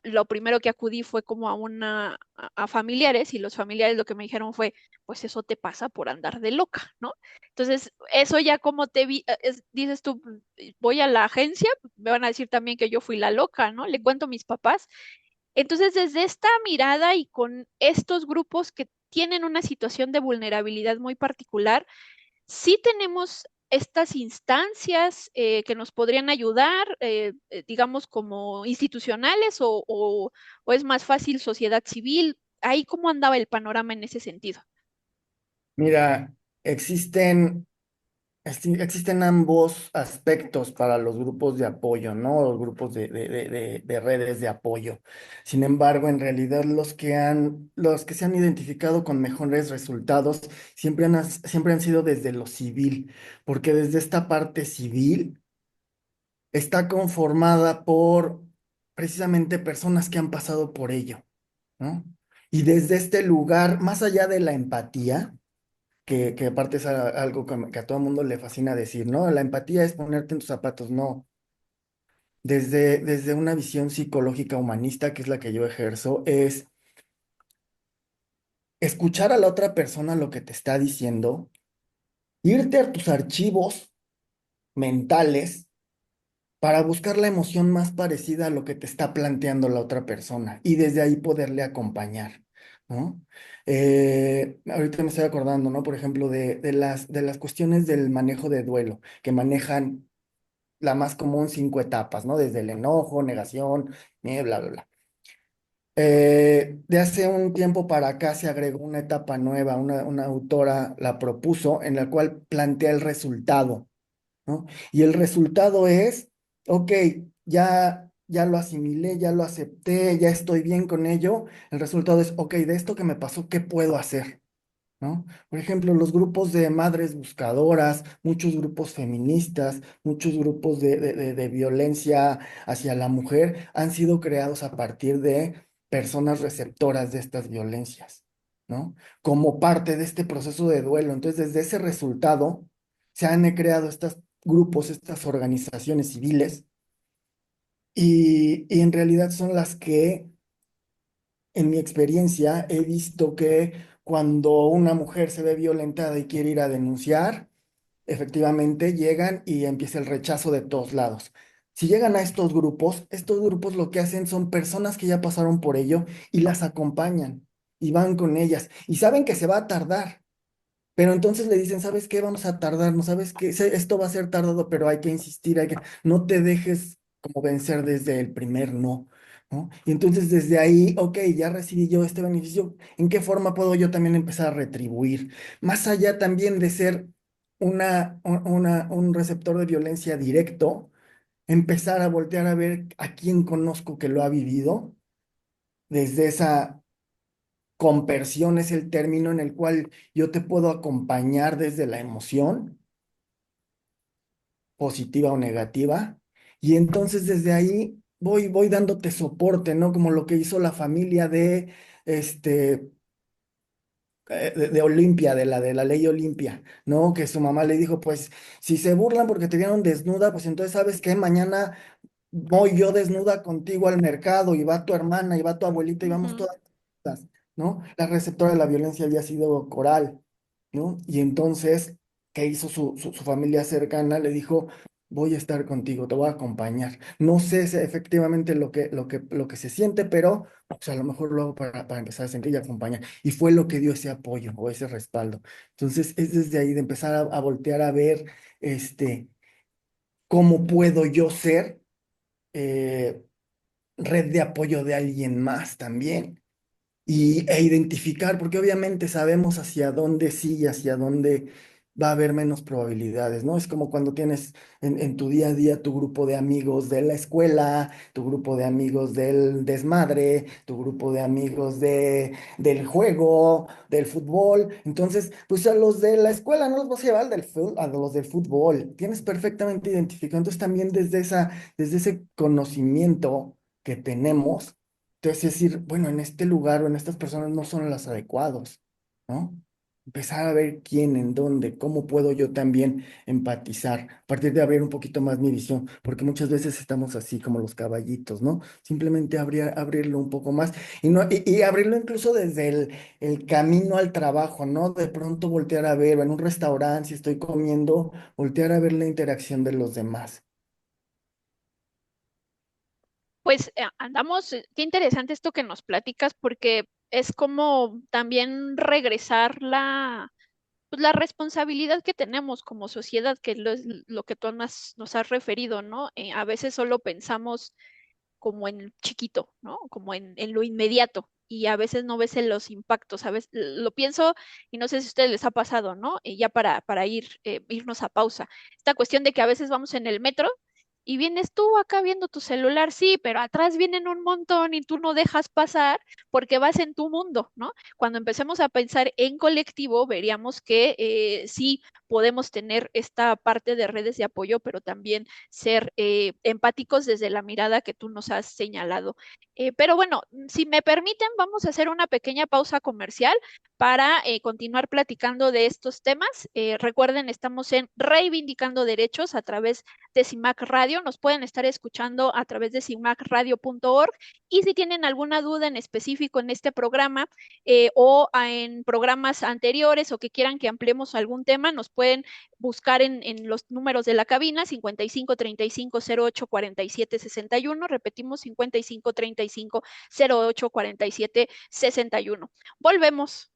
lo primero que acudí fue como a familiares y los familiares lo que me dijeron fue, pues eso te pasa por andar de loca, ¿no? Entonces, eso ya como dices tú, voy a la agencia, me van a decir también que yo fui la loca, ¿no? Le cuento a mis papás. Entonces, desde esta mirada y con estos grupos que tienen una situación de vulnerabilidad muy particular, sí tenemos estas instancias que nos podrían ayudar, digamos, como institucionales o es más fácil sociedad civil. Ahí cómo andaba el panorama en ese sentido. Mira, existen, existen ambos aspectos para los grupos de apoyo, ¿no? Los grupos de redes de apoyo. Sin embargo, en realidad los que se han identificado con mejores resultados siempre han sido desde lo civil, porque desde esta parte civil está conformada por precisamente personas que han pasado por ello, ¿no? Y desde este lugar, más allá de la empatía, que aparte es algo que a todo el mundo le fascina decir, ¿no? La empatía es ponerte en tus zapatos, no. Desde una visión psicológica humanista, que es la que yo ejerzo, es escuchar a la otra persona lo que te está diciendo, irte a tus archivos mentales para buscar la emoción más parecida a lo que te está planteando la otra persona y desde ahí poderle acompañar, ¿no? Ahorita me estoy acordando, ¿no? Por ejemplo, de las cuestiones del manejo de duelo, que manejan la más común 5 etapas, ¿no? Desde el enojo, negación, bla, bla, bla. De hace un tiempo para acá se agregó una etapa nueva, una autora la propuso, en la cual plantea el resultado, ¿no? Y el resultado es, ok, ya lo asimilé, ya lo acepté, ya estoy bien con ello. El resultado es, ok, de esto que me pasó, ¿qué puedo hacer? ¿No? Por ejemplo, los grupos de madres buscadoras, muchos grupos feministas, muchos grupos de violencia hacia la mujer han sido creados a partir de personas receptoras de estas violencias, ¿no? Como parte de este proceso de duelo. Entonces, desde ese resultado se han creado estos grupos, estas organizaciones civiles, y en realidad son las que en mi experiencia, he visto que cuando una mujer se ve violentada y quiere ir a denunciar, efectivamente llegan y empieza el rechazo de todos lados. Si llegan a estos grupos lo que hacen son personas que ya pasaron por ello y las acompañan y van con ellas y saben que se va a tardar. Pero entonces le dicen, ¿sabes qué? Vamos a tardar, ¿no sabes qué? Esto va a ser tardado, pero hay que insistir, no te dejes como vencer desde el primer no, ¿no? Y entonces desde ahí, ok, ya recibí yo este beneficio, ¿en qué forma puedo yo también empezar a retribuir? Más allá también de ser un receptor de violencia directo, empezar a voltear a ver a quién conozco que lo ha vivido, desde esa compersión es el término en el cual yo te puedo acompañar desde la emoción, positiva o negativa, y entonces desde ahí voy dándote soporte, ¿no? Como lo que hizo la familia este, de Olimpia, de la ley Olimpia, ¿no? Que su mamá le dijo, pues, si se burlan porque te vieron desnuda, pues entonces, ¿sabes qué? Mañana voy yo desnuda contigo al mercado y va tu hermana y va tu abuelita y vamos Ujú. todas juntas, ¿no? La receptora de la violencia había sido Coral, ¿no? Y entonces, ¿qué hizo su familia cercana? Le dijo, voy a estar contigo, te voy a acompañar. No sé efectivamente lo que se siente, pero pues, a lo mejor lo hago para empezar a sentir y acompañar. Y fue lo que dio ese apoyo o ese respaldo. Entonces, es desde ahí de empezar a voltear a ver, cómo puedo yo ser. eh, red de apoyo de alguien más también e identificar, porque obviamente sabemos hacia dónde sí y hacia dónde va a haber menos probabilidades, ¿no? Es como cuando tienes en tu día a día tu grupo de amigos de la escuela, tu grupo de amigos del desmadre, tu grupo de amigos del juego, del fútbol. Entonces, pues a los de la escuela no los vas a llevar a los del fútbol. Tienes perfectamente identificado. Entonces, también desde ese conocimiento que tenemos, entonces, es decir, bueno, en este lugar o en estas personas no son las adecuados, ¿no? Empezar a ver quién, en dónde, cómo puedo yo también empatizar, a partir de abrir un poquito más mi visión, porque muchas veces estamos así como los caballitos, ¿no? Simplemente abrirlo un poco más y abrirlo incluso desde el camino al trabajo, ¿no? De pronto voltear a ver, o en un restaurante, si estoy comiendo, voltear a ver la interacción de los demás. Pues andamos, qué interesante esto que nos platicas, porque es como también regresar pues, la responsabilidad que tenemos como sociedad, que es lo que tú nos has referido, ¿no? A veces solo pensamos como en chiquito, ¿no? Como en lo inmediato, y a veces no ves los impactos, a veces lo pienso y no sé si a ustedes les ha pasado, ¿no? Ya para irnos a pausa. Esta cuestión de que a veces vamos en el metro y vienes tú acá viendo tu celular, sí, pero atrás vienen un montón y tú no dejas pasar porque vas en tu mundo, ¿no? Cuando empecemos a pensar en colectivo, veríamos que sí podemos tener esta parte de redes de apoyo, pero también ser empáticos desde la mirada que tú nos has señalado. Pero bueno, si me permiten, vamos a hacer una pequeña pausa comercial para continuar platicando de estos temas. Recuerden, estamos en Reivindicando Derechos a través de CIMAC Radio. Nos pueden estar escuchando a través de cimacradio.org y si tienen alguna duda en específico en este programa o en programas anteriores o que quieran que ampliemos algún tema, nos pueden buscar en los números de la cabina 55 35 08 47 61. Repetimos 55 35 08 47 61. Volvemos.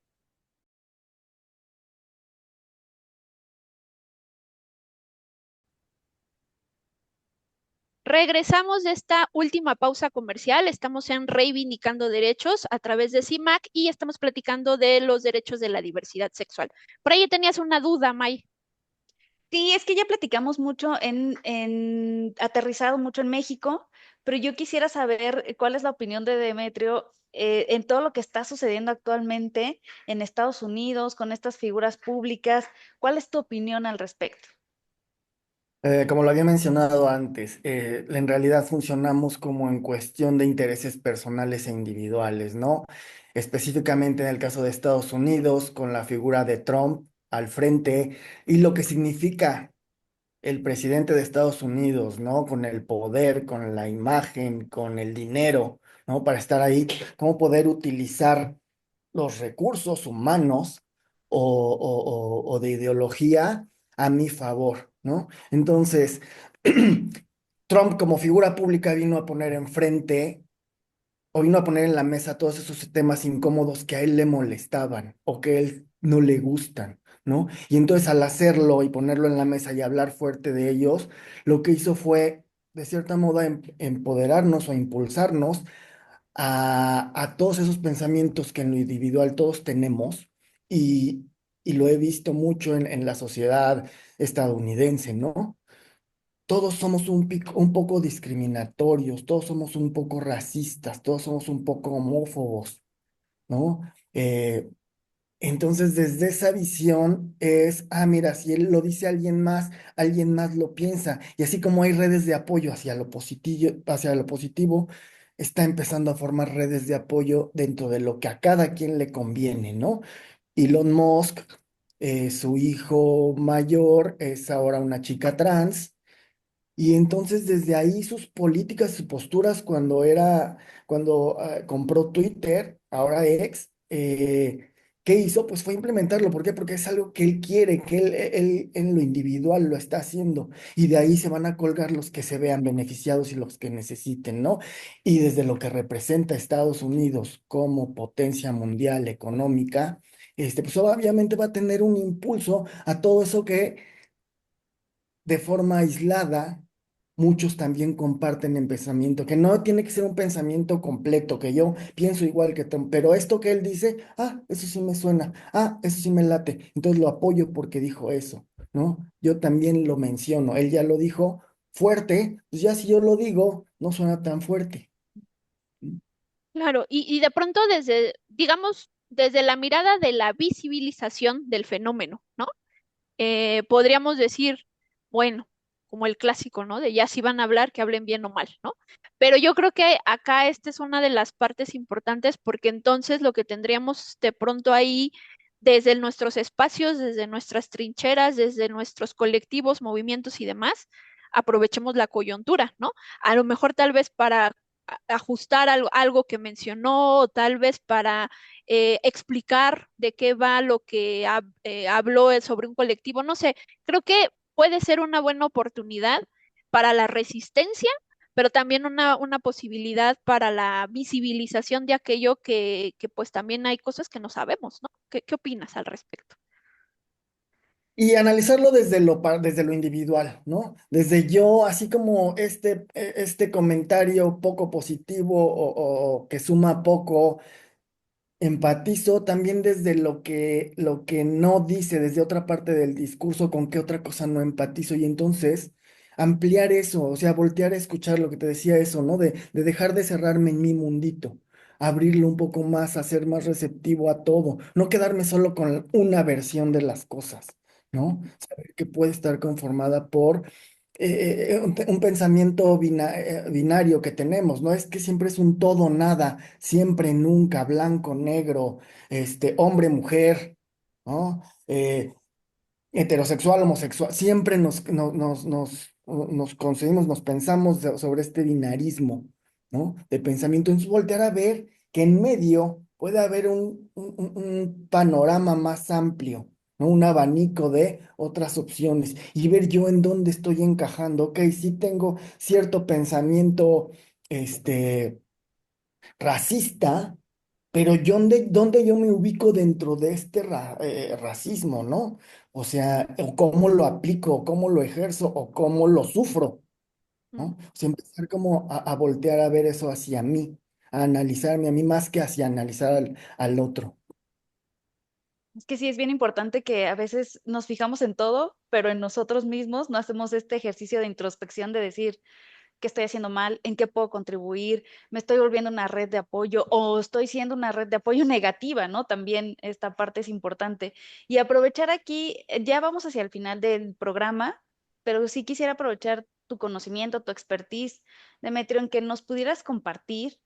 Regresamos de esta última pausa comercial. Estamos en Reivindicando Derechos a través de CIMAC y estamos platicando de los derechos de la diversidad sexual. Por ahí tenías una duda, May. Sí, es que ya platicamos mucho aterrizado mucho en México, pero yo quisiera saber cuál es la opinión de Demetrio en todo lo que está sucediendo actualmente en Estados Unidos con estas figuras públicas. ¿Cuál es tu opinión al respecto? Como lo había mencionado antes, en realidad funcionamos como en cuestión de intereses personales e individuales, ¿no? Específicamente en el caso de Estados Unidos, con la figura de Trump al frente y lo que significa el presidente de Estados Unidos, ¿no? Con el poder, con la imagen, con el dinero, ¿no? Para estar ahí, cómo poder utilizar los recursos humanos o de ideología a mi favor, ¿no? Entonces, Trump como figura pública vino a poner enfrente o vino a poner en la mesa todos esos temas incómodos que a él le molestaban o que a él no le gustan, ¿no? Y entonces al hacerlo y ponerlo en la mesa y hablar fuerte de ellos, lo que hizo fue, de cierta modo, empoderarnos o impulsarnos a todos esos pensamientos que en lo individual todos tenemos y, y lo he visto mucho en la sociedad estadounidense, ¿no? Todos somos un poco discriminatorios, todos somos un poco racistas, todos somos un poco homófobos, ¿no? Entonces, desde esa visión es, mira, si él lo dice alguien más lo piensa. Y así como hay redes de apoyo hacia lo positivo, está empezando a formar redes de apoyo dentro de lo que a cada quien le conviene, ¿no? Elon Musk, su hijo mayor es ahora una chica trans. Y entonces desde ahí sus políticas, sus posturas cuando compró Twitter, ahora X, ¿qué hizo? Pues fue implementarlo. ¿Por qué? Porque es algo que él quiere, que él en lo individual lo está haciendo. Y de ahí se van a colgar los que se vean beneficiados y los que necesiten, ¿no? Y desde lo que representa Estados Unidos como potencia mundial económica, pues obviamente va a tener un impulso a todo eso que de forma aislada, muchos también comparten el pensamiento, que no tiene que ser un pensamiento completo, que yo pienso igual que Tom, pero esto que él dice, eso sí me suena, eso sí me late, entonces lo apoyo porque dijo eso, ¿no? Yo también lo menciono, él ya lo dijo fuerte, pues ya si yo lo digo, no suena tan fuerte. Claro, y de pronto desde, digamos, desde la mirada de la visibilización del fenómeno, ¿no? Podríamos decir, bueno, como el clásico, ¿no? De ya si van a hablar, que hablen bien o mal, ¿no? Pero yo creo que acá esta es una de las partes importantes porque entonces lo que tendríamos de pronto ahí, desde nuestros espacios, desde nuestras trincheras, desde nuestros colectivos, movimientos y demás, aprovechemos la coyuntura, ¿no? A lo mejor tal vez para ajustar algo que mencionó, o tal vez para explicar de qué va lo que habló sobre un colectivo. No sé, creo que puede ser una buena oportunidad para la resistencia, pero también una posibilidad para la visibilización de aquello que pues también hay cosas que no sabemos, ¿no? ¿Qué opinas al respecto? Y analizarlo desde lo individual, ¿no? Desde yo, así como este comentario poco positivo o que suma poco, empatizo también desde lo que no dice, desde otra parte del discurso, con qué otra cosa no empatizo. Y entonces ampliar eso, o sea, voltear a escuchar lo que te decía eso, ¿no? De dejar de cerrarme en mi mundito, abrirlo un poco más, a ser más receptivo a todo, no quedarme solo con una versión de las cosas, ¿no? Saber que puede estar conformada por un pensamiento binario que tenemos, ¿no? Es que siempre es un todo, nada, siempre, nunca, blanco, negro, hombre, mujer, ¿no? Heterosexual, homosexual, siempre nos concebimos, nos pensamos sobre este binarismo, ¿no? De pensamiento. Entonces, voltear a ver que en medio puede haber un panorama más amplio, ¿no? Un abanico de otras opciones y ver yo en dónde estoy encajando. Ok, sí tengo cierto pensamiento, este racista, pero yo dónde yo me ubico dentro de este racismo, ¿no? O sea, o cómo lo aplico, o cómo lo ejerzo, o cómo lo sufro, ¿no? Mm. O sea, empezar como a voltear a ver eso hacia mí, a analizarme a mí más que hacia analizar al otro. Es que sí, es bien importante que a veces nos fijamos en todo, pero en nosotros mismos no hacemos este ejercicio de introspección de decir, qué estoy haciendo mal, en qué puedo contribuir, me estoy volviendo una red de apoyo o estoy siendo una red de apoyo negativa, ¿no? También esta parte es importante. Y aprovechar aquí, ya vamos hacia el final del programa, pero sí quisiera aprovechar tu conocimiento, tu expertise, Demetrio, en que nos pudieras compartir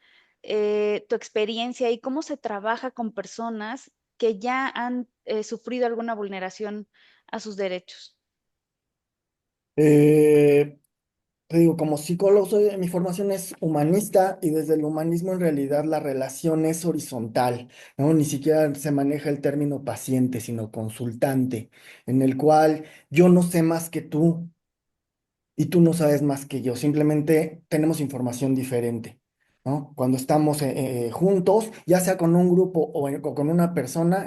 tu experiencia y cómo se trabaja con personas que ya han sufrido alguna vulneración a sus derechos. Eh, Te digo, como psicólogo, mi formación es humanista y desde el humanismo en realidad la relación es horizontal, ¿no? Ni siquiera se maneja el término paciente, sino consultante, en el cual yo no sé más que tú y tú no sabes más que yo, simplemente tenemos información diferente, ¿no? Cuando estamos juntos, ya sea con un grupo o con una persona,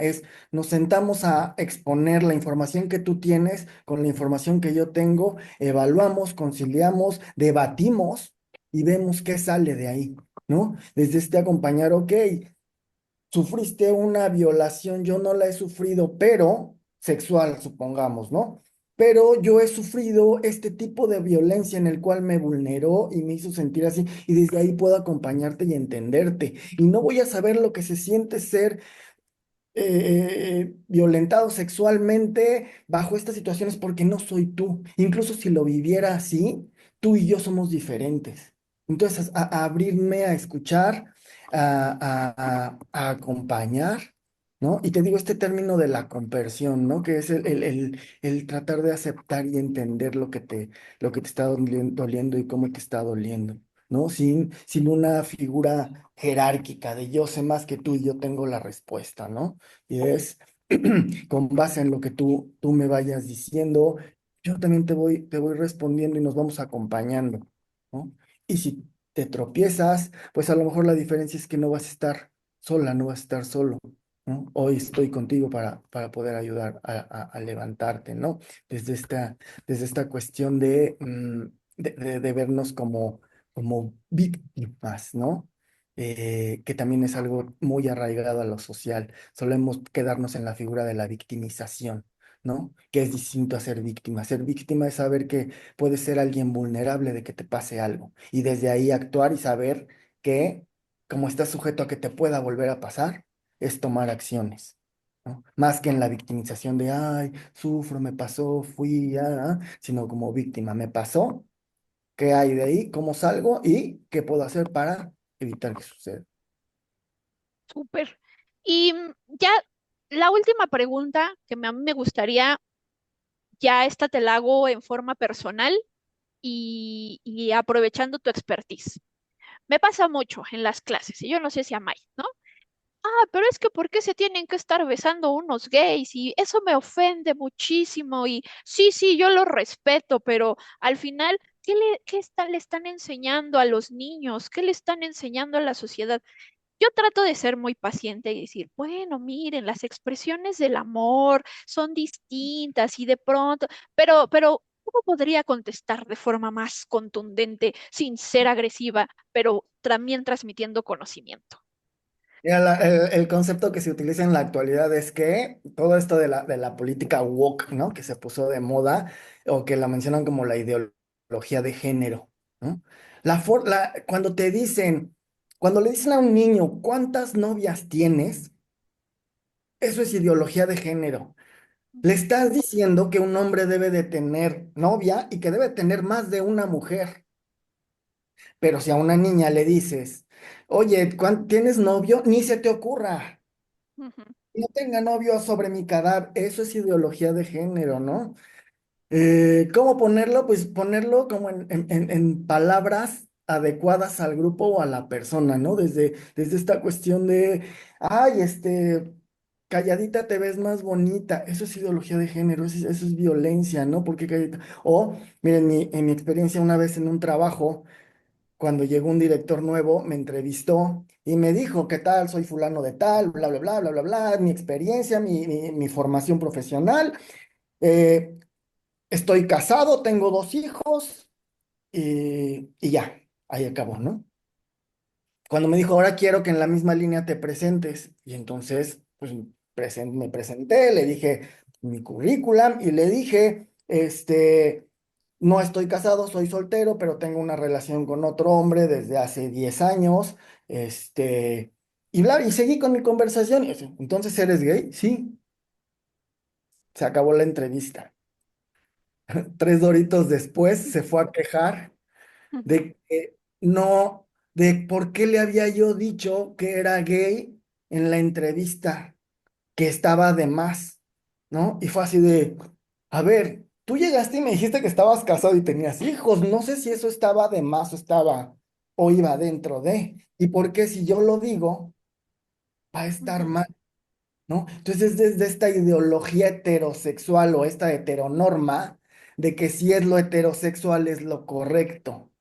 nos sentamos a exponer la información que tú tienes con la información que yo tengo, evaluamos, conciliamos, debatimos y vemos qué sale de ahí, ¿no? Desde acompañar, ok, sufriste una violación, yo no la he sufrido, pero sexual, supongamos, ¿no? Pero yo he sufrido este tipo de violencia en el cual me vulneró y me hizo sentir así, y desde ahí puedo acompañarte y entenderte. Y no voy a saber lo que se siente ser violentado sexualmente bajo estas situaciones porque no soy tú. Incluso si lo viviera así, tú y yo somos diferentes. Entonces, a abrirme a escuchar, a acompañar, ¿no? Y te digo este término de la conversión, ¿no? Que es el tratar de aceptar y entender lo que te está doliendo y cómo te está doliendo. ¿No? Sin una figura jerárquica de yo sé más que tú y yo tengo la respuesta, ¿no? Y es con base en lo que tú me vayas diciendo, yo también te voy respondiendo y nos vamos acompañando, ¿no? Y si te tropiezas, pues a lo mejor la diferencia es que no vas a estar sola, no vas a estar solo, ¿no? Hoy estoy contigo para poder ayudar a levantarte, ¿no? Desde desde esta cuestión de vernos como víctimas, ¿no? Que también es algo muy arraigado a lo social. Solemos quedarnos en la figura de la victimización, ¿no? Que es distinto a ser víctima. Ser víctima es saber que puedes ser alguien vulnerable de que te pase algo y desde ahí actuar y saber que como estás sujeto a que te pueda volver a pasar, es tomar acciones. ¿No? Más que en la victimización de, ay, sufro, me pasó, fui, sino como víctima, me pasó, qué hay de ahí, cómo salgo y qué puedo hacer para evitar que suceda. Súper. Y ya la última pregunta que a mí me gustaría, ya esta te la hago en forma personal y aprovechando tu expertise. Me pasa mucho en las clases, y yo no sé si a May, ¿no? Ah, pero es que ¿por qué se tienen que estar besando unos gays? Y eso me ofende muchísimo. Y sí, sí, yo lo respeto, pero al final, le están enseñando a los niños? ¿Qué le están enseñando a la sociedad? Yo trato de ser muy paciente y decir, bueno, miren, las expresiones del amor son distintas y de pronto, pero, ¿cómo podría contestar de forma más contundente, sin ser agresiva, pero también transmitiendo conocimiento? Mira, el concepto que se utiliza en la actualidad es que todo esto de la política woke, ¿no? Que se puso de moda o que la mencionan como la ideología de género, ¿no? Cuando le dicen a un niño, ¿cuántas novias tienes? Eso es ideología de género. Le estás diciendo que un hombre debe de tener novia y que debe tener más de una mujer. Pero si a una niña le dices, oye, ¿tienes novio? Ni se te ocurra. Ujú, No tenga novio sobre mi cadáver. Eso es ideología de género, ¿no? ¿Cómo ponerlo? Pues ponerlo como en palabras adecuadas al grupo o a la persona, ¿no? Desde esta cuestión de, ay, calladita te ves más bonita. Eso es ideología de género, eso es violencia, ¿no? ¿Por qué calladita? O, miren, en mi experiencia una vez en un trabajo, cuando llegó un director nuevo, me entrevistó y me dijo, ¿qué tal? Soy fulano de tal, bla, bla, bla, bla, bla, bla, mi experiencia, mi formación profesional. eh, Estoy casado, tengo 2 hijos y ya, ahí acabó, ¿no? Cuando me dijo, ahora quiero que en la misma línea te presentes, y entonces, pues me presenté, le dije mi currículum y le dije, no estoy casado, soy soltero, pero tengo una relación con otro hombre desde hace 10 años, y seguí con mi conversación. Y así, entonces, ¿eres gay? Sí, se acabó la entrevista. 3 doritos después se fue a quejar ujú, de que no, de por qué le había yo dicho que era gay en la entrevista, que estaba de más, ¿no? Y fue así de, a ver, tú llegaste y me dijiste que estabas casado y tenías hijos, no sé si eso estaba de más o estaba o iba dentro de, y por qué si yo lo digo, va a estar ujú, mal, ¿no? Entonces, desde esta ideología heterosexual o esta heteronorma de que si es lo heterosexual es lo correcto.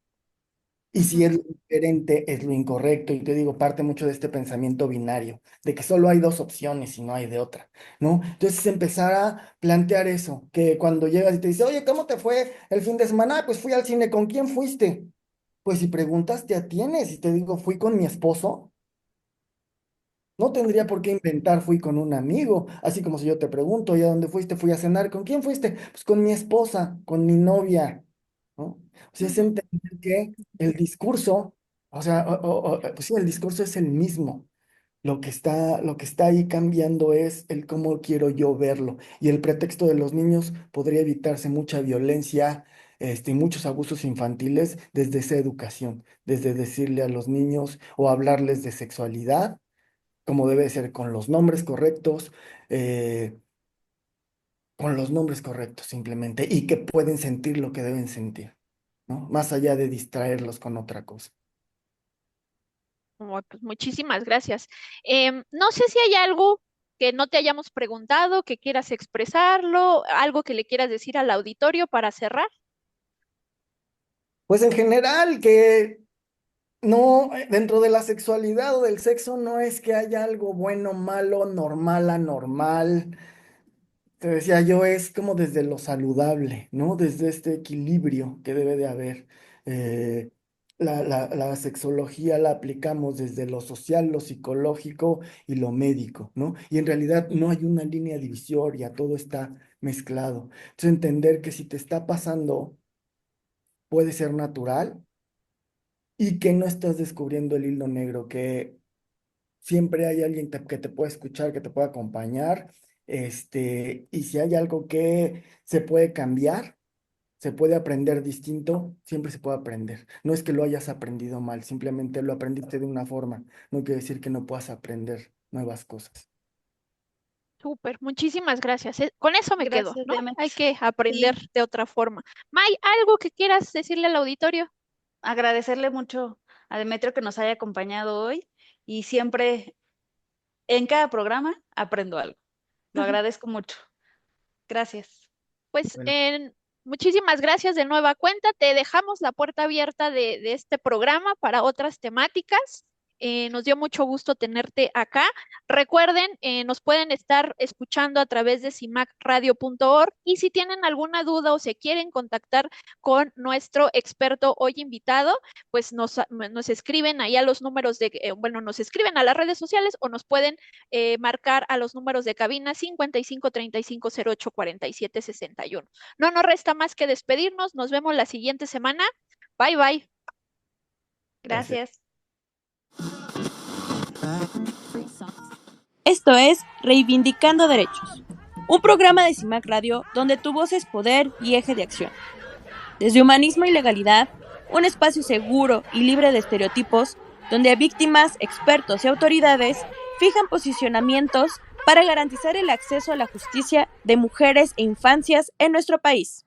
Y si ujú, es lo diferente, es lo incorrecto. Y te digo, parte mucho de este pensamiento binario, de que solo hay dos opciones y no hay de otra, ¿no? Entonces empezar a plantear eso, que cuando llegas y te dice, oye, ¿cómo te fue el fin de semana? "Ah, pues fui al cine, ¿con quién fuiste?" Pues si preguntas, te atienes y te digo, fui con mi esposo. No tendría por qué inventar, fui con un amigo, así como si yo te pregunto, ¿y a dónde fuiste? Fui a cenar, ¿con quién fuiste? Pues con mi esposa, con mi novia, ¿no? O sea, es ujú. entender que el discurso, o sea, pues sí, el discurso es el mismo. Lo que está ahí cambiando es el cómo quiero yo verlo. Y el pretexto de los niños podría evitarse mucha violencia, y muchos abusos infantiles desde esa educación, desde decirle a los niños o hablarles de sexualidad como debe ser, eh, con los nombres correctos simplemente, y que pueden sentir lo que deben sentir, ¿no? Más allá de distraerlos con otra cosa. Oh, pues muchísimas gracias. No sé si hay algo que no te hayamos preguntado, que quieras expresarlo, algo que le quieras decir al auditorio para cerrar. Pues en general, que no, dentro de la sexualidad o del sexo, no es que haya algo bueno, malo, normal, anormal. Te decía yo, es como desde lo saludable, ¿no? Desde este equilibrio que debe de haber. Eh, la sexología la aplicamos desde lo social, lo psicológico y lo médico, ¿no? Y en realidad no hay una línea divisoria, todo está mezclado. Entonces, entender que si te está pasando, puede ser natural y que no estás descubriendo el hilo negro, que siempre hay alguien que te puede escuchar, que te puede acompañar, y si hay algo que se puede cambiar, se puede aprender distinto, siempre se puede aprender. No es que lo hayas aprendido mal, simplemente lo aprendiste de una forma. No quiere decir que no puedas aprender nuevas cosas. Súper, muchísimas gracias. Con eso me quedo, Gracias, ¿no? Demet. Hay que aprender Sí, de otra forma. May, ¿algo que quieras decirle al auditorio? agradecerle mucho a Demetrio que nos haya acompañado hoy y siempre en cada programa aprendo algo. Lo agradezco mucho. Gracias. Pues Bueno, muchísimas gracias de nueva cuenta. Te dejamos la puerta abierta de este programa para otras temáticas Nos dio mucho gusto tenerte acá. Recuerden, nos pueden estar escuchando a través de cimacradio.org y si tienen alguna duda o se quieren contactar con nuestro experto hoy invitado, pues nos escriben ahí a los números nos escriben a las redes sociales o nos pueden marcar a los números de cabina 55 35 08 47 61. No nos resta más que despedirnos. Nos vemos la siguiente semana. Bye, bye. Gracias. Esto es Reivindicando Derechos, un programa de CIMAC Radio donde tu voz es poder y eje de acción. Desde Humanismo y Legalidad, un espacio seguro y libre de estereotipos, donde víctimas, expertos y autoridades fijan posicionamientos para garantizar el acceso a la justicia de mujeres e infancias en nuestro país.